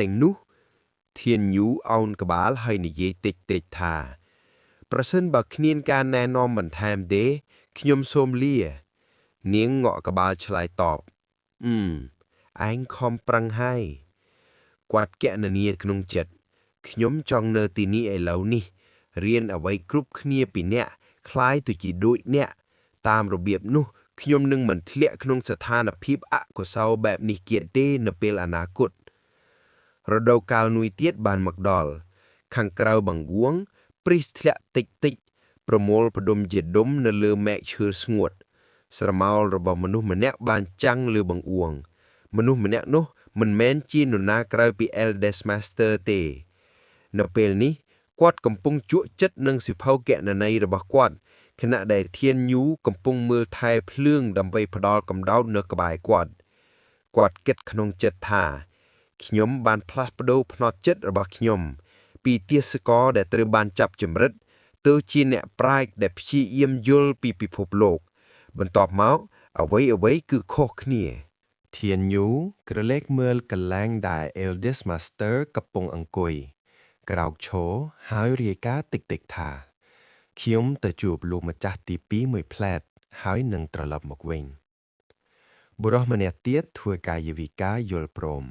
ទាំងនោះធានយូអោនក្បាលហើយនិយាយតិចថាប្រសិនបើគ្មានការណែនាំបន្ថែមទេខ្ញុំសូមលានាងងក់ក្បាលឆ្លើយតបឯងខំប្រឹងហើយគាត់កណនាក្នុងចិត្តខ្ញុំចង់នៅទីនេះឥឡូវនេះរៀនអ្វីគ្រប់គ្នាពីអ្នកคล้ายទៅជាដូចអ្នកតាមរបៀបនោះខ្ញុំនឹងមិនធ្លាក់ក្នុងស្ថានភាពអកុសលបែបនេះទៀតទេនៅពេលអនាគតរដូវកាលមួយទៀតបានមកដល់ខាងក្រៅបង្ងួងព្រិះធ្លាក់តិចប្រមូលផ្ដុំជាដុំនៅលើមែកឈើស្ងួតស្រមោលរបស់មនុស្សម្នាក់បានចាំងលើបង្អួងមនុស្សម្នាក់នោះមិនមែនជានរណាក្រៅពី Eldest Master ទេនៅពេលនេះគាត់កំពុងជក់ចិត្តនឹងសិភៅគណនេយ្យរបស់គាត់ខណៈដែលធានយូកំពុងមើលថែភ្លើងដើម្បីផ្ដាល់កំដៅនៅក្បែរគាត់គិតក្នុងចិត្តថាខ្ញុំបានផ្លាស់ប្ដូរផ្នត់ចិត្តរបស់ខ្ញុំពីទាសករដែលត្រូវបានចាប់ចម្រិតទៅជាអ្នកប្រាជ្ញដែលព្យាយាមយល់ពីពិភពលោកបន្ទាប់មកអ្វីគឺខុសគ្នាធានយូក្រឡេកមើលកន្លែងដែល Eldest Master កំពុងអង្គុយក្រោកឈរហើយរាយការណ៍តិចថាខ្ញុំទៅជួបលោកម្ចាស់ទី2មួយផ្លែតហើយនឹងត្រឡប់មកវិញបុរសម្នាក់ទៀតធ្វើកាយវិការយល់ព្រម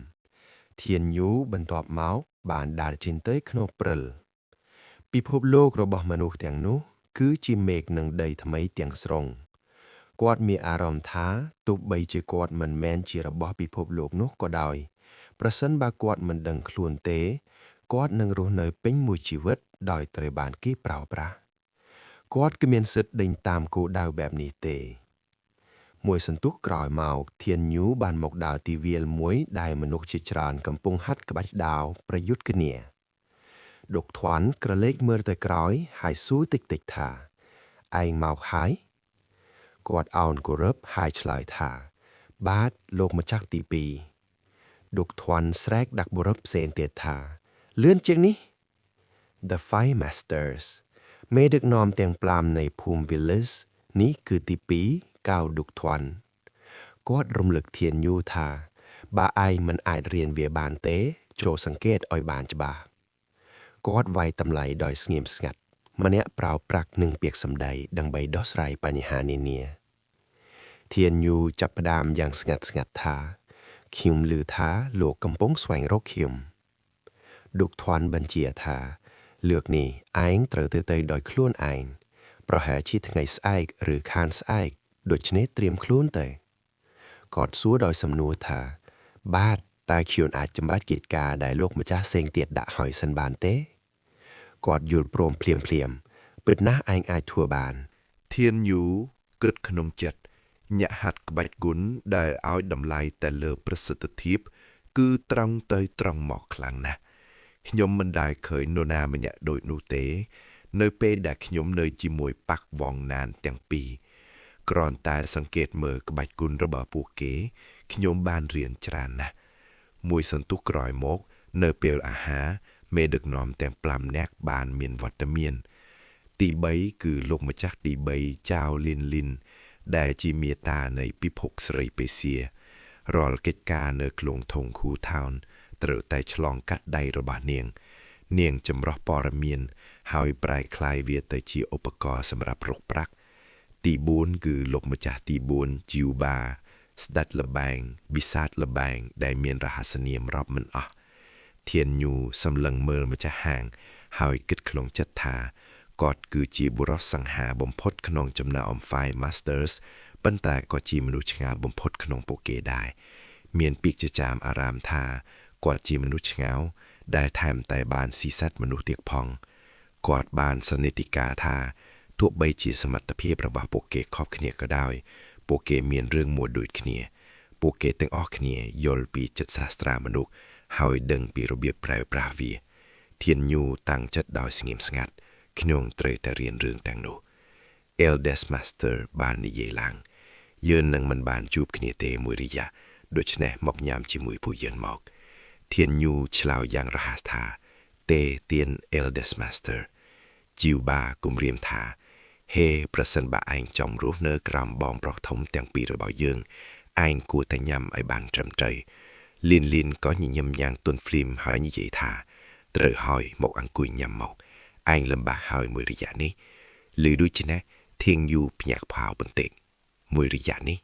ធានយូបន្ទាប់មកបានដើរចេញទៅក្នុងព្រិលពិភពលោករបស់មនុស្សទាំងនោះគឺជាមេឃនិងដីថ្មីទាំងស្រុងគាត់មានអារម្មណ៍ថាទោះបីជាគាត់មិនមែនជារបស់ពិភពលោកនោះក៏ដោយប្រសិនបើគាត់មិនដឹងខ្លួនទេគាត់នឹងរស់នៅពេញមួយជីវិតដោយត្រូវបានគេប្រើប្រាស់គាត់គ្មានសិទ្ធិដេញតាមគោលដៅបែបនេះទេមួយសន្ទុះក្រោយមកធានយូបានមកដល់ទីវាលមួយដែលមនុស្សជាច្រើនកំពុងហាត់ក្បាច់ដាវប្រយុទ្ធគ្នាដុកធាន់ក្រឡេកមើលទៅក្រោយហើយសួរតិចថាឯងមកហើយគាត់អោនគោរពហើយឆ្លើយថាបាទលោកម្ចាស់ទី2ដុកធាន់ស្រែកដាក់បុរសផ្សេងទៀតថាលឿនជាងនេះ The Five Masters មេដឹកនាំទាំង5នៃភូមិ Village នេះគឺទី2កៅដុកធាន់គាត់រំលឹកធានយូថាបើឯងមិនអាចរៀនវាបានទេចូលសង្កេតឲ្យបានច្បាស់គាត់វាយតម្លៃដោយស្ងៀមស្ងាត់ម្នាក់ប្រើប្រាស់នឹងពាក្យសម្ដីដើម្បីដោះស្រាយបញ្ហានានាធានយូចាប់ផ្ដើមយ៉ាងស្ងាត់ថាខ្ញុំឮថាលោកកំពុងស្វែងរកខ្ញុំដុកធាន់បញ្ជាថាលើកនេះឯងត្រូវទៅដោយខ្លួនឯងប្រហែលជាថ្ងៃស្អែកឬខានស្អែកដូច្នេះត្រៀមខ្លួនទៅគាត់សួរដោយសំណួរថាបាទតើខ្ញុំអាចចម្បាច់កិច្ចការដែលលោកម្ចាស់សេងទៀតដាក់ឲ្យសិនបានទេគាត់យល់ព្រមភ្លាមពិតណាស់ឯងអាចធ្វើបានធានយូគិតក្នុងចិត្តញាក់ហាត់ក្បាច់គុណដែលឲ្យតម្លៃតែលើប្រសិទ្ធភាពគឺត្រង់ទៅត្រង់មកខ្លាំងណាស់ខ្ញុំមិនដែលឃើញនរណាម្នាក់ដូចនោះទេនៅពេលដែលខ្ញុំនៅជាមួយប៉ាក់វងណានទាំងពីរគ្រាន់តែសង្កេតមើលក្បាច់គុណរបស់ពួកគេខ្ញុំបានរៀនច្រើនណាស់មួយសន្ទុះក្រោយមកនៅពេលអាហារមេដឹកនាំទាំង5នាក់បានមានវត្តមានទី3គឺលោកម្ចាស់ទី3ចៅលីនដែលជាមាតានៃពិភពសេរីពេសៀរាល់កិច្ចការនៅក្នុងធងខូថោនត្រូវតែឆ្លងកាត់ដៃរបស់នាងចម្រោះព័ត៌មានហើយប្រែក្លាយវាទៅជាឧបករណ៍សម្រាប់រកប្រាក់ទី4គឺលោកម្ចាស់ទី4ជីវបាស្ដេចលបែងបិសាចលបែងដែលមានរហស្សនាមរាប់មិនអស់ធានយូសម្លឹងមើលម្ចាស់ហាងហើយគិតក្នុងចិត្តថាគាត់គឺជាបុរសសង្ហាបំផុតក្នុងចំណោម Five Masters ប៉ុន្តែក៏ជាមនុស្សឆ្ងល់បំផុតក្នុងពួកគេដែរមានពាក្យចចាមអារាមថាគាត់ជាមនុស្សឆ្ងល់ដែលថែមតែបានស៊ីសាច់មនុស្សទៀតផងគាត់បានសន្និដ្ឋាការថាទោះបីជាសមត្ថភាពរបស់ពួកគេខុសគ្នាក៏ដោយពួកគេមានរឿងមួយដូចគ្នាពួកគេទាំងអស់គ្នាយល់ពីចិត្តសាស្ត្រាមនុស្សហើយដឹងពីរបៀបប្រើប្រាស់វាធានយូតាំងចិត្តដោយស្ងៀមស្ងាត់ខ្ញុំត្រូវតែរៀនរឿងទាំងនោះ Eldest Master បាននិយាយឡើងយើងនឹងមិនបានជួបគ្នាទេមួយរយៈដូច្នេះមកញ៉ាំជាមួយពួកយើងមកធានយូឆ្លើយយ៉ាងរហ័សថាទេទៀន Eldest Master ជីវបាគំរាមថាហេប្រសិនបើឯងចង់រស់នៅក្រោមបងប្រុសធំទាំងពីររបស់យើងឯងគួរតែញ៉ាំឲ្យបានត្រឹមត្រូវ Liên có nhìn nhầm nhàng tuần phim hỏi như vậy thà. Trời hỏi một ăn cùi nhầm một. Anh lâm bạc hỏi mùi rì dạ ní. Lư đuôi chân á, thiên du nhạc phào bình tiện. Mùi rì dạ ní.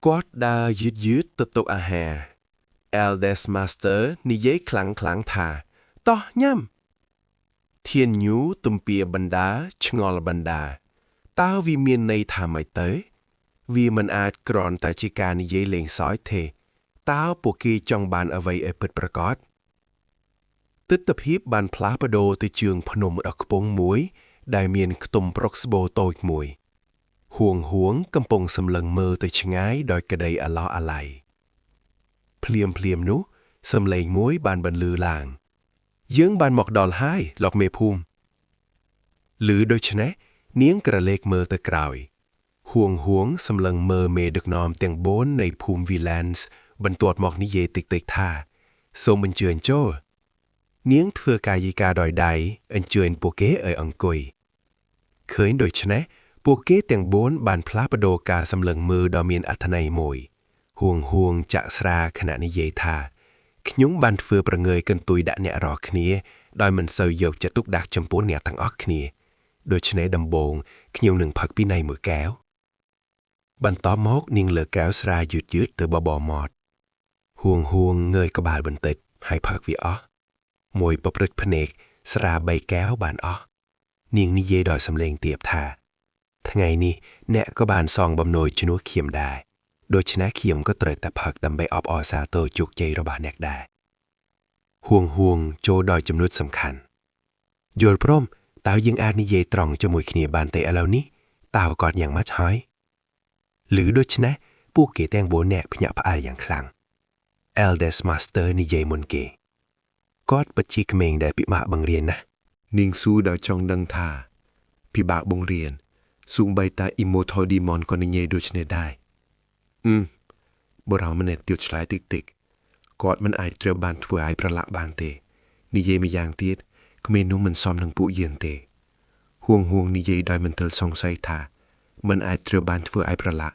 Quát đa dứt tụt tụt hà. Eldest Master ni giấy khẳng thà. To nhâm. Thiên nhú tùm bìa bần đá chngol bần đá. Tao vì miền này thà mày tới. Vì mình ai gọn tại chỉ ca ni giấy lên sói thề. Tao bộ kỳ trong bàn ở vây ở bậtประกอบ Tích tập hiếp bàn phá bà đồ từ trường phá nôm ở bóng muối, đại miền tùm proxbo tội mùi. Huống cầm bông xâm lần mơ từ chân ái đòi cả đầy à lo à lầy. Pliêm nú, xâm lên muối bàn bần lư làng. Dương bàn mọc đòl hai, lọc mê phùm. Lư đôi chân á, niếng cả lệch mơ từ krauy. Huống xâm lần mơ mê được nòm tiếng bốnในภูมิวีแลนซ์บรรตวดหมอกนิเยติกท่าส่งบันเจือนโจ้เนียงเถื่อกายิกาดอยใดอันเจือนปูเก้อังกุยเคยโดยชนะปูเก้เตียงโบนบานพลาปโดกาสำเลิงมือดอเมียนอัธนัยมวยห่วงจะสราขณะนิเยธาขยุ้งบานเฟือประเงยกันตุยดะเนะรอคเนียดอยมันเซยกจะตุกดักจำปูเนียทั้งออกคเนียโดยชนะดำบงขยุ้งหนึ่งผักปีในมือแก้วบันต้อมอกนิ่งเหลือแก้วสรายืดเตอบอมอดห่วงเงยกระบาลบนติดให้พักวิอ้อมวยประพฤติพเนกสราใบแก้วบานอ้อนิ่งนิเยดอยสำเลงเตียบทาทั้งไงนี่แนะก็บานซองบำโนยชนัวเขียมได้โดยชนะเขียมก็เตรแต่พักดำใบออบอซาโตจุกใจระบาแนกได้ห่วงโจดอยจำนุดสำคัญโยลพร่มตาวยิงอานิเยตรองจมวยเขียบานเตะเอานี้ตาวกอดอย่างมัดห้อยหรือโดยชนะปูเกแตงโบแนกพญาพระอายอย่างคลัง Eldest Master นิเยมนเกกอดปัจจิกเมงได้ปิมาบังเรียนนะ นิ่งสู้ดาวจองดังท่าพี่บากบงเรียนสูงใบตาอิโมทอดีมอนก่อนนิเยดูชเนได้บ่เรามันเนตติวชลายติกกอดมันไอเตรียบานถวยไอประละบานเตนิเยมีอย่างตีดกเมนูมันซ้อมหนังปุเยียนเตห่วงนิเยดอยมันเตลซองไซท่ามันไอเตรียบานถวยไอประละ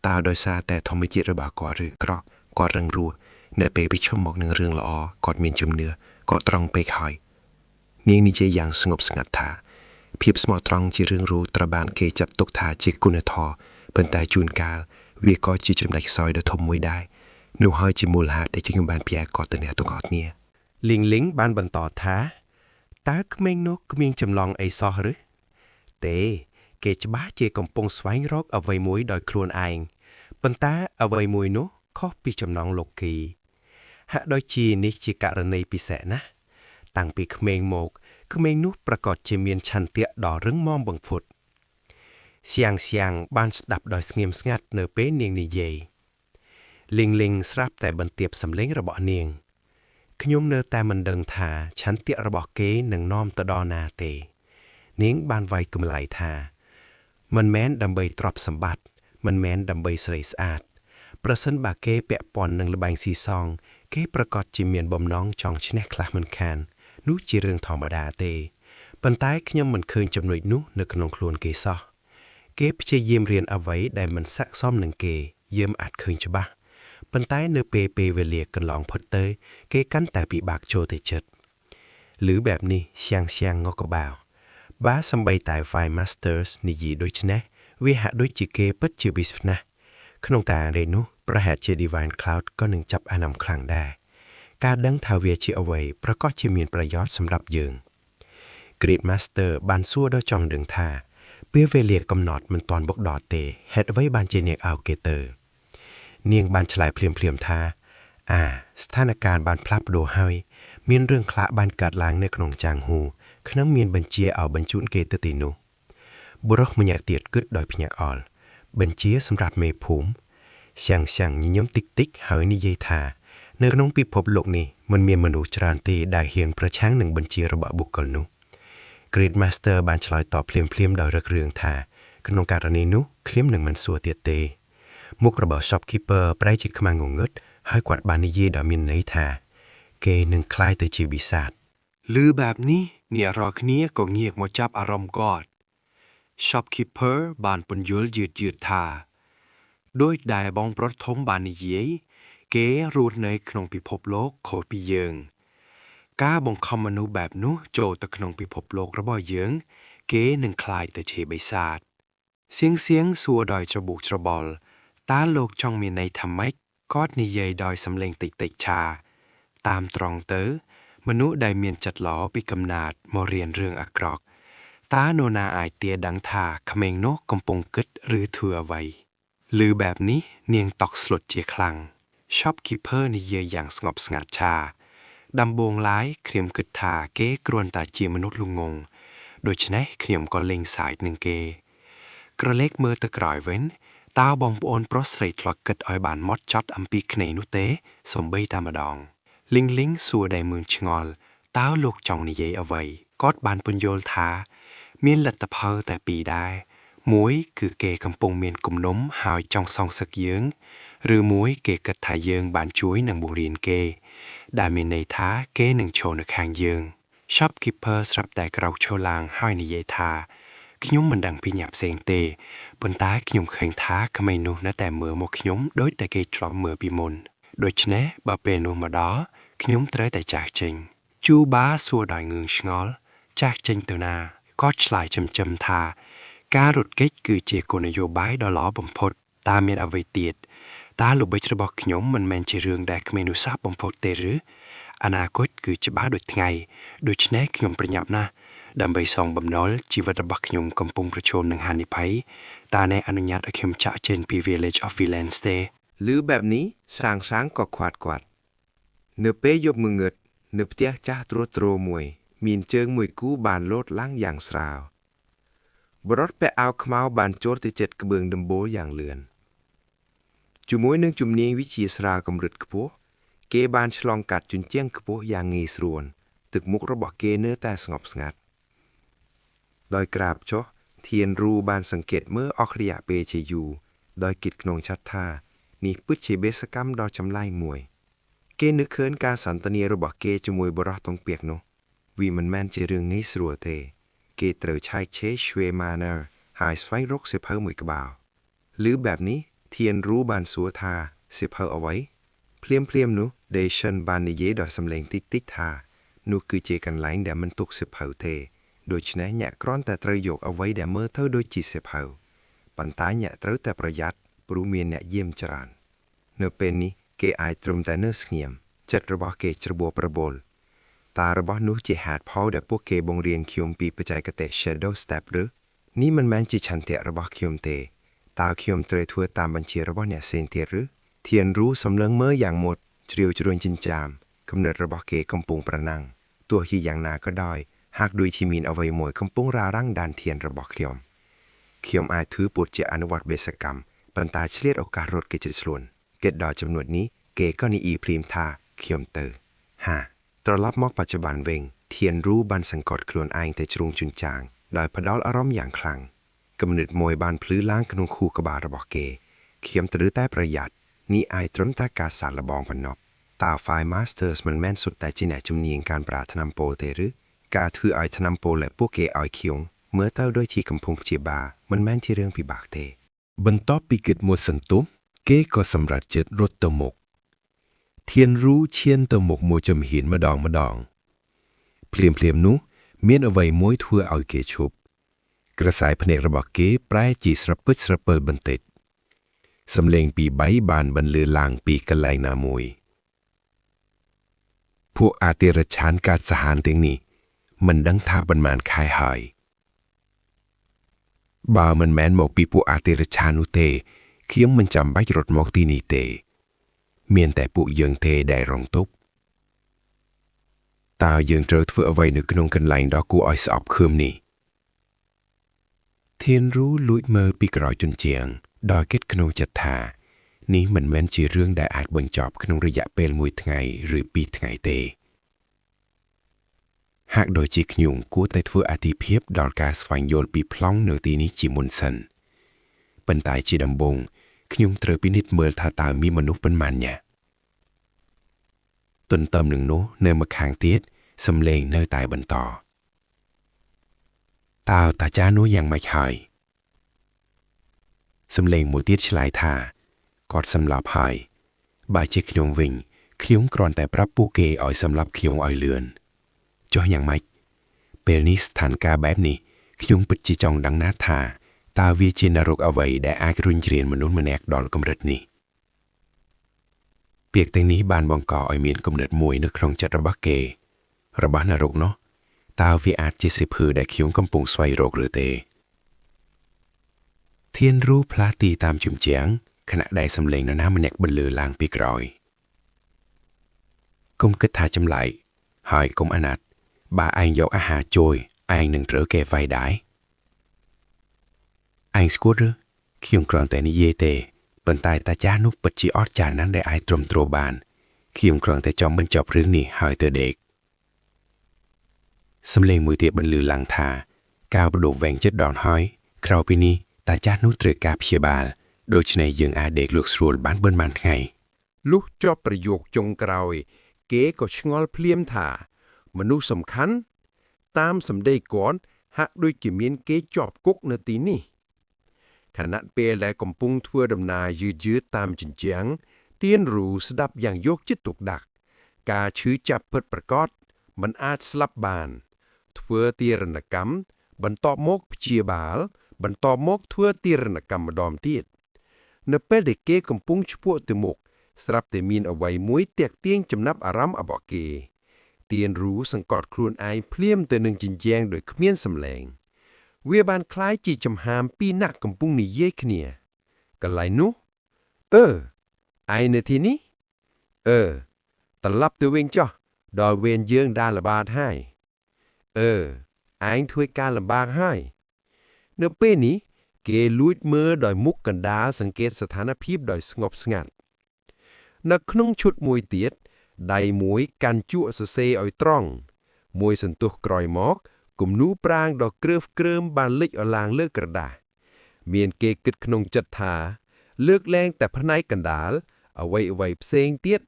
ตาโดยซาแต่ทอมไม่เจระบากอหรือกรอกกอดรังรัวเนเปไปชมบอกหนึ่งเรื่องละออกอดเมียนจมเนื้อกอดตรองไปคอยเนียงนิเจอย่างสงบสงัดท่าเพียบสมอตรองจีเรื่องรู้ตระบานเกจับตกท่าจิกุนทอเป็นตายจูนกาลเวียก็จีจำได้ซอยเดทมมวยได้นูห้อยจีมูลหาได้จึงบานเปียกอดตัวเนื้อตัวกอดเนี่ยลิงบานบรรต่อท้าตากเมงนกเมียงจำลองไอซอหรือเตเกจบ้าเจกำปงสวายรอกเอาไว้มวยดอยครวนไอปันตาเอาไว้มวยนกข้อปีจำลองโลกีหะดอยจีนิจิการในปีแสนะต่างปีเขมงโมกเขมงนุประกอบเจเมียนชันเตียดอเรื่องมอมบังฟุดเสียงบ้านสดับดอยเงียมสงัดเนเป้เนียงนิเยลิงสรับแต่บันเตียบสำเล้งระเบาะเนียงขยมเนแต่มันเดิงทาชันเตียระเบาะเก๋หนึ่งน้อมตะดอนาเตเนียงบานไวกุมไหลทามันแม้นดำใบตรอบสมบัติมันแม้นดำใบสลายสะอาดประสันบาเก้เปะปอนหนึ่งระบายซีซองเก้ประกอบจิเมียนบ่มน้องจองชนะคลามันคานนู้จีเรื่องธรรมดาเตปันท้ายขยมมันเคยจำนวนนู้ในขนมครวนเกซอเก้พิจเยี่ยมเรียนเอาไว้ได้มันซักซ้อมหนึ่งเกเยี่ยมอาจเคยจะบ้าปันท้ายเนเปเวเลียกันลองพดเตยเก้กันแต่ปีบากโจเตจิตหรือแบบนี้เชียงงอกบ่าวบ้าสมใบตายไฟมาสเตอร์สนิยีโดยชนะวิหะโดยจิเกปัจจิบิสนะขนมตาเรนุประหารเจดีวานคลาวด์ก็หนึ่งจับอานำคลังได้การดังทาเวียชีเอาไว้ประกอบเชมีนประยชน์สำหรับยืงกรีดมาสเตอร์บานซัวดอจองดึงท่าเปียเวเลียกำหนดมันตอนบกดอเตเฮ็ดไว้บานเจเนียกอัลเกเตอร์เนียงบานฉลายเพลียมท่าสถานการณ์บานพลับโดเฮยมีเรื่องคละบานกัดล้างในขนมจางหูขณะมีนบัญชีเอาบรรจุนเกตตินุบุรกมันอยากเตียดกึดโดยพญาอ่อนบัญชีสำหรับเมภูมิเสียงยิ่งย้ำติ๊กหายนิเยธาในขนมปีพบโลกนี้มันมีมนุษย์จรันตีได้เห็นประช้างหนึ่งบัญชีระบบุคคลนุกรีดมาสเตอร์บานฉลอยตอบเพลียมโดยเรื่องธาขนมการณีนุเคลียมหนึ่งมันสัวเตียเตมุกระเบิดช็อปคีเปอร์ไปจิกขมางงเงิดให้กวาดบานนิเยดอมินในธาเกหนึ่งคล้ายแต่จีบิศาจลือแบบนี้เนี่ยรอคเนี้ยก็เงียกมาจับอารมณ์กอดช็อปคีเปอร์บานปนยุลยืดทาโดยได้บองปรดทมบานนิเย เก๋รูดในขนมพิภพโลกโคตรปีเยิงก้าบงคอมมนุษย์แบบนู้โจตะขนมพิภพโลกระบอยเยิงเก๋หนึ่งคลายแต่เชใบศาสตร์เสียงสัวดอยจะบุกจะบอลตาโลกช่องมีในทำไมกอดนิเยยดอยสำเร็งติดชาตามตรองเตอมนุษย์ได้เมียนจัดหลอปีกำนาดมาเรียนเรื่องอักรอกตาโนนาอายเตียดังทาเขมงนกกำปงกึดหรือเถื่อไว้หรือแบบนี้เนียงตอกสลดเจียคลังชอบคิปเปอร์นิเยยอย่างสงบสงัดชาดำบวงร้ายเครียมกึดทาเก้กรวนตาเจียมนุษย์ลุงงงโดยชนะเครียมก็เล็งสายหนึ่งเกกระเล็กเมื่อตะกร่อยเว้นตาบองปอนโปรสไตรทลอกกึดอ้อยบานมอดจอดอัมปีขเนนุเตสมใบตามดองลิงสัวได้มือชงอลตาลูกจองนิเยเอาไว้กอดบานปุญโยลทาเมียนลัตตะเพอแต่ปีได้มวยคือเกกำปงเมียนกลุ่มน้มหายจองซองสักเยื้องหรือมวยเกกัดถ่ายเยืองบานช่วยหนังบุรีนเกได้เมียนในท้าเกหนึ่งโชว์ในคางเยืองชอบคิปเปอร์สรับแต่เราโชลางห้อยนิเยทาขยุ้มมันดังพิญญาบเสียงเตบนตาขยุ้มเข่งท้าขไม่นูนะแต่เมื่อมกขยุ้มโดยแต่เกจลอมเมื่อปีมนโดยชนะบาเปนูมาดอขยุ้มเตยแต่จากจริงจูบ้าสัวดอยเงืองชงอลจากจริงตัวนาก็ฉลายจำทาการรุดเกจคือเจโกนโยบายดอลล้อบมพดตาเมียนเอาไว้เตียดตาหลุบไปจะบอกขยมมันแมนเจเรืองแดกเมนูซาบมพดเตหรืออนาคตคือจะบ้าโดยไงโดยชนะขยมประหยับนะดำไปส่องบำนอลชีวิตบักขยมกำปงประชนหนึ่งหันในไพตาในอนุญาตขยมจะเจนปี Village of Villains เตหรือแบบนี้ช้างก็ขวาดเนื้อเป้ยบมือเงิดเนื้อเตี้ยจ้าโตรมวยมีนเจิงมวยกู้บานโลดล่างอย่างสราวบรถไปเอาขมาวบานโจติเจ็ดกระเบืองดมโบอย่างเลือนจุมวยหนึ่งจุมเนียงวิชีสรากำรึดกระโปเกบานฉลองกัดจุนเจียงกระโปอย่างงีสรวนตึกมุกระบอกเกเนื้อแต่สงบสงัดดอยกราบโชเทียนรูบานสังเกตเมื่อออกขยะเปเชยูดอยกิดขนงชัดท่านี่ปึ๊ดเชเบสกรรมดอยจำไล่มวยเกนึกเคินการสันตเนียระบอกเกจุมวยบรอตรงเปียกโนวีมันแมนเจเรืองงีสรัวเตเกเตอร์ชายเชชเวมาเนอร์หายสไฟรกเสเพอมวยกบ่าวหรือแบบนี้เทียนรู้บานสัวทาเสเพอเอาไว้เพลียมนูเดชันบานในเยดอสำเลงติ๊กทานูคือเจกันไหลแดมันตุกเสเพอเทโดยชนะแยกกร้อนแต่ตรยกเอาไว้แดเมื่อเท่าโดยจีเสเพอปันตายแยกเท่าแต่ประหยัดปรุเมียนแยเยี่ยมจรานเนื้อเป็นนี้เกอายตรมแต่เนื้อเสียมจัดระบอกเกจระบัวประบลตาระบอนูจีหาดพอเดพวกเกบงเรียนคิวมปีประจัยกระเตะ Shadow Step หรือนี่มันแมนจีชันเตะระบอกคิวมเตตาคิวมเตยทัวตามบัญชีระบอกเนี่ยเซนเตหรือเทียนรู้สำเลิงเมื่ออย่างหมดเจียวจรวนจินจามกำเนิดระบอกเกกำปุงประนังตัวฮีอย่างนาก็ด้อยหากดุยชิมินเอาไว้มวยกำปุงราร่างดานเทียนระบอกเขียมอายถือปวดเจอนุวัตเบสกรรมปันตาเฉลียดโอกาสรถเกจิตสลวนเกตดอจำนวนนี้เกก็นีอีพรีมทาเขียมเตอตรลับมอกปัจจุบันเวงเทียนรู้บันสังกอดคลวนไอแต่จรุงจุนจางโดยพดอลอารมณ์อย่างคลังกำเนิดมวยบานพลื้ล้างขนงคูกบาระบอกเกเขียมตรือใต้ประหยัดนี่ไอตรมตากาสารละบองพนอบตาไฟมาสเตอร์สมันแม่นสุดแต่จีแหนจุมเนียงการปราธนำโปเตหรือกาถือไอธนำโปและพวกเกออยเขียงเมื่อเต้าด้วยที่กำพงเจียบามันแม่นที่เรื่องพิบากเตบรรทบปีกิดมวสันตุมเกก็สำรัดเจ็ดรถตมกเทียนรู้เชียนตมกมวยจำหินมาดองเพลียมนู้เมียนเอาไว้มวยทั่วเอาเกชุบกระสายพเนกระบอกเกปลายจีสระเปิลบันติดสำเลงปีใบบานบรรลือลางปีกะไลนามวยพวกอาเตรชานการสหารเตียงนี้มันดังท่าบรรมานคายหายบ่ามันแมนหมกปีพวกอาเตรชานุเตเคียงมันจำใบรถมอกตีนีเตเมียนแต่ปุเยิงเทได้รองตุกตาเยิงเจอเฟื่อเอาไว้นึกนงกันไหลดอกกูอ้อยสอบคืมนี่เทียนรู้ลุยเมื่อปีกรอยจนเจียงดอยเก็ดขนงจัดทานี้มันแม้นจีเรื่องได้อาจบรรจอบขนงระยะเป็นมวยไงหรือปีไงเตหากโดยจีขยุงกู้แต่เฟื่ออาทิเพียบดอลกาสฟังโยนปีพล่องเนื้อตีนี้จีมุนสันปันตายจีดำบงขยุงเตอปินิดเมื่อทาตามีมนุษย์เป็นมันเนี่ยตนเติมหนึ่งโน้เนมาคางเตียดสำเลงเนตายบรรต่อตาวตาจ้าโน้ยังไม่หายสำเลงหมูเตียดฉลายทากอดสำหลับหาย បើជាខ្ញុំវិញខ្ញុំគ្រាន់តែប្រាប់ពួកគេឲ្យសម្លាប់ខ្ញុំឲ្យលឿនចុះយ៉ាងម៉េចពេលនេះស្ថានភាពបែបនេះខ្ញុំពិតជាចង់ដឹងណាស់ថាតើវាជានរកអ្វីដែលអាចរុញច្រៀនមនុស្សម្នាក់ដល់កម្រិតនេះពាក្យទាំងនេះបានបង្កឲ្យមានគំនិតមួយនៅក្នុងចិត្តរបស់គេរបស់នរកនោះតើវាអាចជាសិភៅដែលខ្ញុំកំពុងស្វែងរកឬទេធានរូផ្លាស់ទីតាមជញ្ជាំងខណៈដែលសំឡេងនរណាម្នាក់បន្លឺឡើងពីក្រោយកុំគិតថាចម្លែកហើយកុំអាណត្តិបើឯងយកអាហារជួយឯងនឹងត្រូវគេវាយដែរឯងស្គាល់ឬខ្ញុំគ្រាន់តែនិយាយទេប៉ុន្តែតាចាស់នោះពិតជាអស្ចារ្យណាស់ដែលអាចទ្រាំទ្របានខ្ញុំគ្រាន់តែចង់បញ្ចប់រឿងនេះហើយទៅដេកសំឡេងមួយទៀតបន្លឺឡើងថាការបដូរវែងចិត្តដនហើយក្រោយពីនេះតាចាស់នោះត្រូវការព្យាបាលដូច្នេះយើងអាចដេកលក់ស្រួលបានប៉ុន្មានថ្ងៃ លុះចប់ប្រយោគចុងក្រោយគេក៏ឆ្ងល់ភ្លាមថាមនុស្សសំខាន់តាមសម្ដីគាត់ហាក់ដូចជាមានគេជាប់គុកនៅទីនេះខណៈពេលដែលកំពុងធ្វើដំណើរយឺតៗតាមជញ្ជាំងទៀនរូស្ដាប់យ៉ាងយកចិត្តទុកដាក់ការឈឺចាប់ពិតប្រាកដមិនអាចស្លាប់បានធ្វើទារណកម្មបន្ទាប់មកព្យាបាលបន្ទាប់មកធ្វើទារណកម្មម្ដងទៀតនៅពេលដែលគេកំពុងឆ្ពោះទៅមុខស្រាប់តែមានអ្វីមួយទាក់ទាញចំណាប់អារម្មណ៍របស់គេទៀនរូសង្កត់ខ្លួនឯងភ្លាមទៅនឹងជញ្ជាំងដោយគ្មានសម្លេងវាបានคล้ายជាចំហាមពីរនាក់កំពុងនិយាយគ្នាកន្លែងនោះឯងនៅទីនេះត្រឡប់ទៅវិញចុះដល់វេនយើងដែលល្បាតហើយឯងធ្វើការលំបាកហើយនៅពេលនេះគេលួចមើលដោយមុខកណ្ដាលសង្កេតស្ថានភាពដោយស្ងប់ស្ងាត់នៅក្នុងឈុតមួយទៀតដៃមួយកាន់ជក់សរសេរឲ្យត្រង់មួយសន្ទុះក្រោយមកគំនូប្រាងដ៏គ្រើฟគ្រើមបានលេចអឡើងលើក្រដាសមានគេគិតក្នុងចិត្តថាលើកលែងតែផ្នែកកណ្ដាលអ្វីផ្សេងទៀត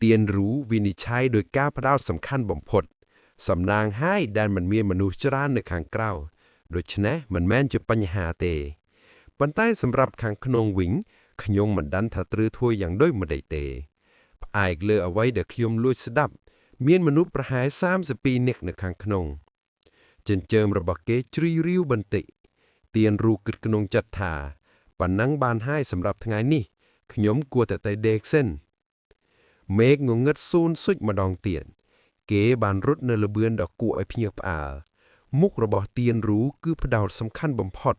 ទៀនរូវិនិច្ឆ័យដោយការផ្ដោតសំខាន់បំផុតសំណាងហើយដែលមិនមានមនុស្សច្រើននៅខាងក្រៅដូច្នេះមិនមែនជាបញ្ហាទេប៉ុន្តែសម្រាប់ខាងក្នុងវិញខ្ញុំមិនដឹងថាត្រូវធ្វើយ៉ាងដូចម្តេចទេផ្អែកលើអ្វីដែលខ្ញុំលួចស្ដាប់មានមនុស្សប្រហែល32នាក់នៅខាងក្នុងចិញ្ចើមរបស់គេជ្រីរាវបន្តិចទៀនរូគិតក្នុងចិត្តថាប៉ណ្ណឹងបានហើយសម្រាប់ថ្ងៃនេះខ្ញុំគួរតែទៅដេកសិនមេឃងងឹតស៊ូនស៊ុចម្ដងទៀតគេបានរត់នៅលបឿនដ៏គួរឲ្យភ្ញាក់ផ្អើលមុខរបស់ទៀនរូគឺផ្ដោតសំខាន់បំផុត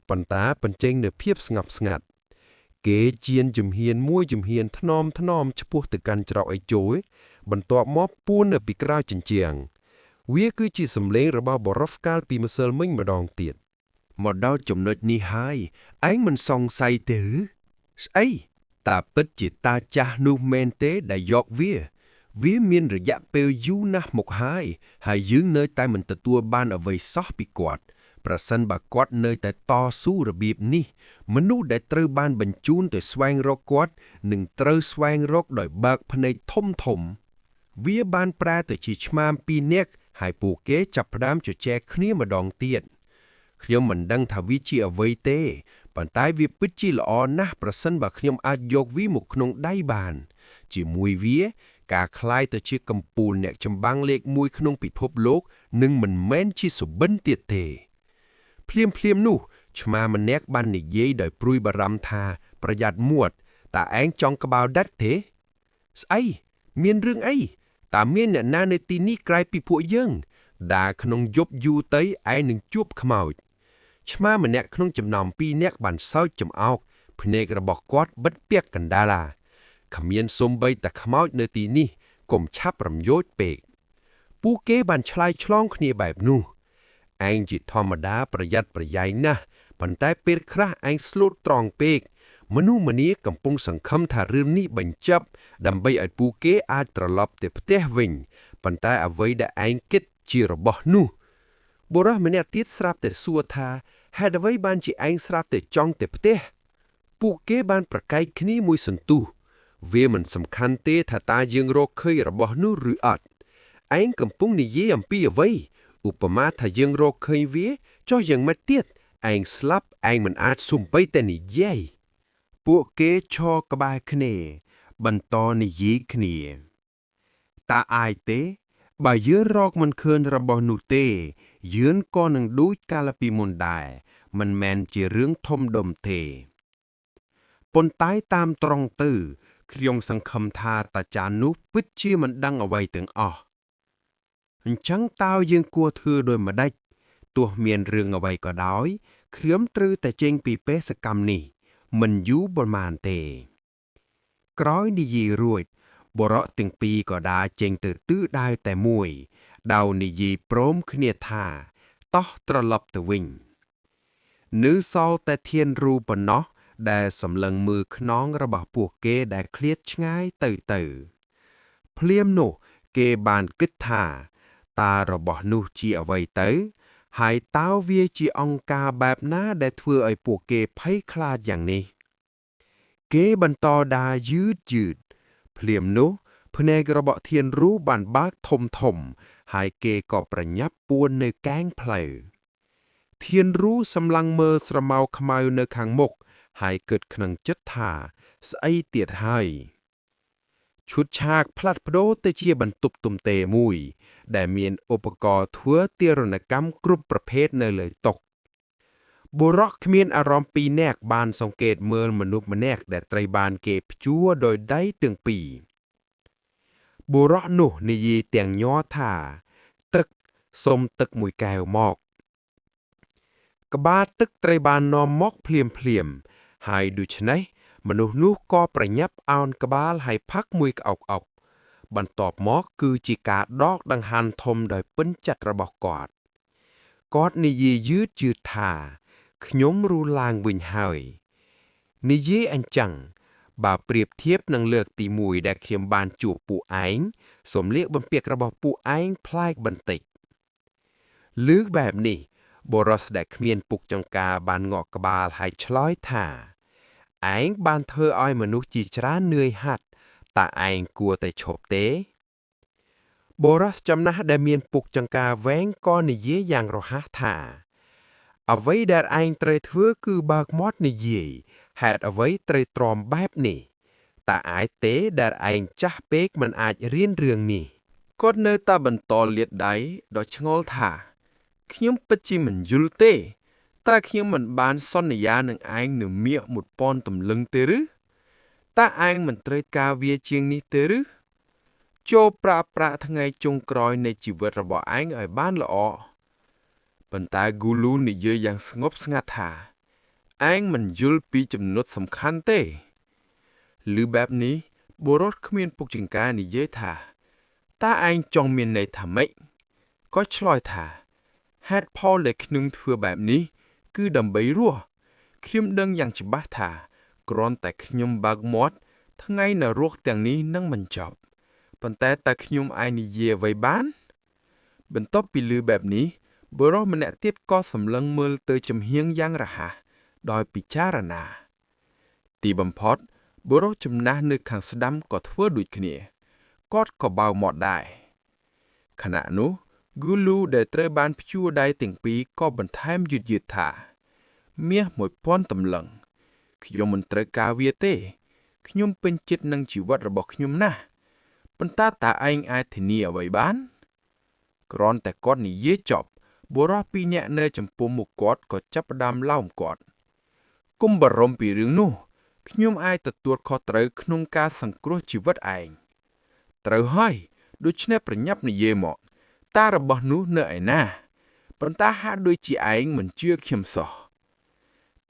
ប៉ុន្តែបញ្ចេញនូវភាពស្ងប់ស្ងាត់គេជៀនជំហានមួយជំហានថ្នមឆ្ពោះទៅកាន់ច្រកអេជោបន្ទាប់មកពួននៅពីក្រោយជញ្ជាំងវាគឺជាសំឡេងរបស់បរិហ្វកាលពីម្សិលមិញម្ដងទៀតមកដល់ចំណុចនេះហើយឯងមិនសង្ស័យទេឬស្អីតាពិតជាតាចាស់នោះមែនទេដែលយកវាមានរយៈពេលយូរណាស់មកហើយយើងនៅតែមិនទទួលបានអ្វីសោះពីគាត់ប្រសិនបើគាត់នៅតែតស៊ូរបៀបនេះមនុស្សដែលត្រូវបានបញ្ជូនទៅស្វែងរកគាត់នឹងត្រូវស្វែងរកដោយបើកភ្នែកធំវាបានប្រែទៅជាឆ្មាំពីរនាក់ហើយពួកគេចាប់ផ្ដើមជជែកគ្នាម្ដងទៀតខ្ញុំមិនដឹងថាវាជាអ្វីទេប៉ុន្តែវាពិតជាល្អណាស់ប្រសិនបើខ្ញុំអាចយកវាមកក្នុងដៃបានជាមួយវាការคล้ายទៅជាកំពូលអ្នកចម្បាំងលេខ1ក្នុងពិភពលោកនឹងមិនមែនជាសុបិនទៀតទេភ្លាមនោះឆ្មាម្នាក់បាននិយាយដោយព្រួយបារម្ភថាប្រយ័ត្នមួតតើឯងចង់ក្បាលដាច់ទេស្អីមានរឿងអីតើមានអ្នកណានៅទីនេះក្រៅពីពួកយើងដែលក្នុងយប់យូរទៅឯងនឹងជួបខ្មោចឆ្មាម្នាក់ក្នុងចំណោម2នាក់បានសើចចំអោកភ្នែករបស់គាត់បិទពាក់កណ្ដាលាគ្មានសូម្បីតែខ្មោចនៅទីនេះកុំឆាប់រំយោចពេកពួកគេបានឆ្លើយឆ្លងគ្នាបែបនោះឯងជាធម្មតាប្រយ័ត្នប្រយែងណាស់ប៉ុន្តែពេលខ្លះឯងស្លូតត្រង់ពេកមនុស្សម្នាកំពុងសង្ឃឹមថារឿងនេះបញ្ចប់ដើម្បីឲ្យពួកគេអាចត្រឡប់ទៅផ្ទះវិញប៉ុន្តែអ្វីដែលឯងគិតជារបស់នោះបុរសម្នាក់ទៀតស្រាប់តែសួរថាហេតុអ្វីបានជាឯងស្រាប់តែចង់ទៅផ្ទះពួកគេបានប្រកែកគ្នាមួយសន្ទុះវាមិនសំខាន់ទេថាតើយើងរកឃើញរបស់នោះឬអត់ឯងកំពុងនិយាយអំពីអ្វីឧបមាថាយើងរកឃើញវាចុះយ៉ាងម៉េចទៀតឯងស្លាប់ឯងមិនអាចសុំបីតែនិយាយពួកគេឈរក្បែរគ្នា បន្តនិយាយគ្នាតាអាយទេបើយើងរកមិនឃើញរបស់នោះទេយើងក៏នឹងដូចកាលពីមុនដែរមិនមែនជារឿងធំដុំទេប៉ុន្តែតាមត្រង់ទៅខ្ញុំសង្ឃឹមថាតាចារ្យនោះពិតជាមិនដឹងអ្វីទាំងអស់អញ្ចឹងតើយើងគួរធ្វើដូចម្ដេចទោះមានរឿងអ្វីក៏ដោយខ្ញុំត្រូវតែចេញពីបេសកកម្មនេះមិនយូរប៉ុន្មានទេក្រោយនិយាយរួចបុរសទាំងពីរក៏ដើរចេញទៅទិសដៅតែមួយដោយនិយាយព្រមគ្នាថាតោះត្រឡប់ទៅវិញនៅសល់តែធានរូប៉ុណ្ណោះដែលសម្លឹងមើលខ្នងរបស់ពួកគេដែលឃ្លាតឆ្ងាយទៅភ្លាមនោះគេបានគិតថាតើរបស់នោះជាអ្វីទៅហើយតើវាជាអង្គការបែបណាដែលធ្វើឲ្យពួកគេភ័យខ្លាចយ៉ាងនេះគេបន្តដើរយឺតភ្លាមនោះភ្នែករបស់ធានរូបានបើកធំហើយគេក៏ប្រញាប់ពួននៅកែងផ្លូវធានរូសម្លឹងមើលស្រមោលខ្មៅនៅខាងមុខហើយគិតក្នុងចិត្តថាស្អីទៀតហើយឈុតឆាកផ្លាត់ប្ដូរទៅជាបន្ទប់ទំទេមួយដែលមានឧបករណ៍ធ្វើទារុណកម្មគ្រប់ប្រភេទនៅលើតុបុរសគ្មានអារម្មណ៍ពីរនាក់បានសង្កេតមើលមនុស្សម្នាក់ដែលត្រូវបានគេព្យួរដោយដៃទាំងពីរបុរសនោះនិយាយទាំងញ័រថាទឹកសុំទឹកមួយកែវមកក្បាលទឹកត្រូវបាននាំមកភ្លាមហើយដូច្នេះមនុស្សនោះក៏ប្រញាប់ឱនក្បាលហើយផឹកមួយក្អុកបន្ទាប់មកគឺជាការដកដង្ហើមធំដោយពេញចិត្តរបស់គាត់និយាយយឺតថាខ្ញុំរੂឡើងវិញហើយនិយាយអញ្ចឹងបើប្រៀបធៀបនឹងលើកទី1ដែលខ្ញុំបានជួបពួកឯងសំលៀកបំពាក់របស់ពួកឯងប្លែកបន្តិចលើកបែបនេះបុរសដែលគ្មានពុកចង្កាបានងក់ក្បាលហើយឆ្លើយថាឯងបានធ្វើឲ្យមនុស្សជាច្រើននឿយហត់តើឯងគួរតែឈប់ទេបុរសចំណាស់ដែលមានពុកចង្កាវែងក៏និយាយយ៉ាងរហ័សថាអ្វីដែលឯងត្រូវធ្វើគឺបើកមាត់និយាយហេតុអ្វីត្រូវទ្រាំបែបនេះតើអាចទេដែលឯងចាស់ពេកមិនអាចរៀនរឿងនេះគាត់នៅតែបន្តលាតដៃដ៏ឆ្ងល់ថាខ្ញុំពិតជាមិនយល់ទេតើខ្ញុំមិនបានសន្យានឹងឯងនៅមាស1000តម្លឹងទេឬតើឯងមិនត្រូវការវាជាងនេះទេឬចូលប្រាក់ថ្ងៃចុងក្រោយនៃជីវិតរបស់ឯងឲ្យបានល្អប៉ុន្តែហ្គូលូនិយាយយ៉ាងស្ងប់ស្ងាត់ថាឯងមិនយល់ពីចំណុចសំខាន់ទេឬបែបនេះបុរសគ្មានពុកចង្កានិយាយថាតើឯងចង់មានន័យថាម៉េចក៏ឆ្លើយថាហេតុផលដែលខ្ញុំធ្វើបែបនេះគឺដើម្បីរស់ខ្ញុំដឹងយ៉ាងច្បាស់ថាគ្រាន់តែខ្ញុំបើកមាត់ថ្ងៃនរកទាំងនេះនឹងមិនចប់ប៉ុន្តែតើខ្ញុំអាចនិយាយអ្វីបានបន្ទាប់ពីឮបែបនេះបុរសម្នាក់ទៀតក៏សម្លឹងមើលទៅចំហៀងយ៉ាងរហ័សដោយពិចារណាទីបំផុតបុរសចំណាស់នៅខាងស្ដាំក៏ធ្វើដូចគ្នាគាត់ក៏បើកមាត់ដែរខណៈនោះហ្គូលូដែលត្រូវបានព្យួរដៃទាំងពីរក៏បន្ថែមយឺតថាមាស1000តម្លឹងខ្ញុំមិនត្រូវការវាទេខ្ញុំពេញចិត្តនឹងជីវិតរបស់ខ្ញុំណាស់ប៉ុន្តែតើឯងអាចធានាអ្វីបានគ្រាន់តែគាត់និយាយចប់បុរសពីរនាក់នៅចំពោះមុខគាត់ក៏ចាប់ផ្ដើមឡោមគាត់កុំបារម្ភពីរឿងនោះខ្ញុំអាចទទួលខុសត្រូវក្នុងការសង្គ្រោះជីវិតឯងត្រូវហើយដូច្នេះប្រញាប់និយាយមកតើរបស់នោះនៅឯណាប៉ុន្តែហាក់ដូចជាឯងមិនជឿខ្ញុំសោះ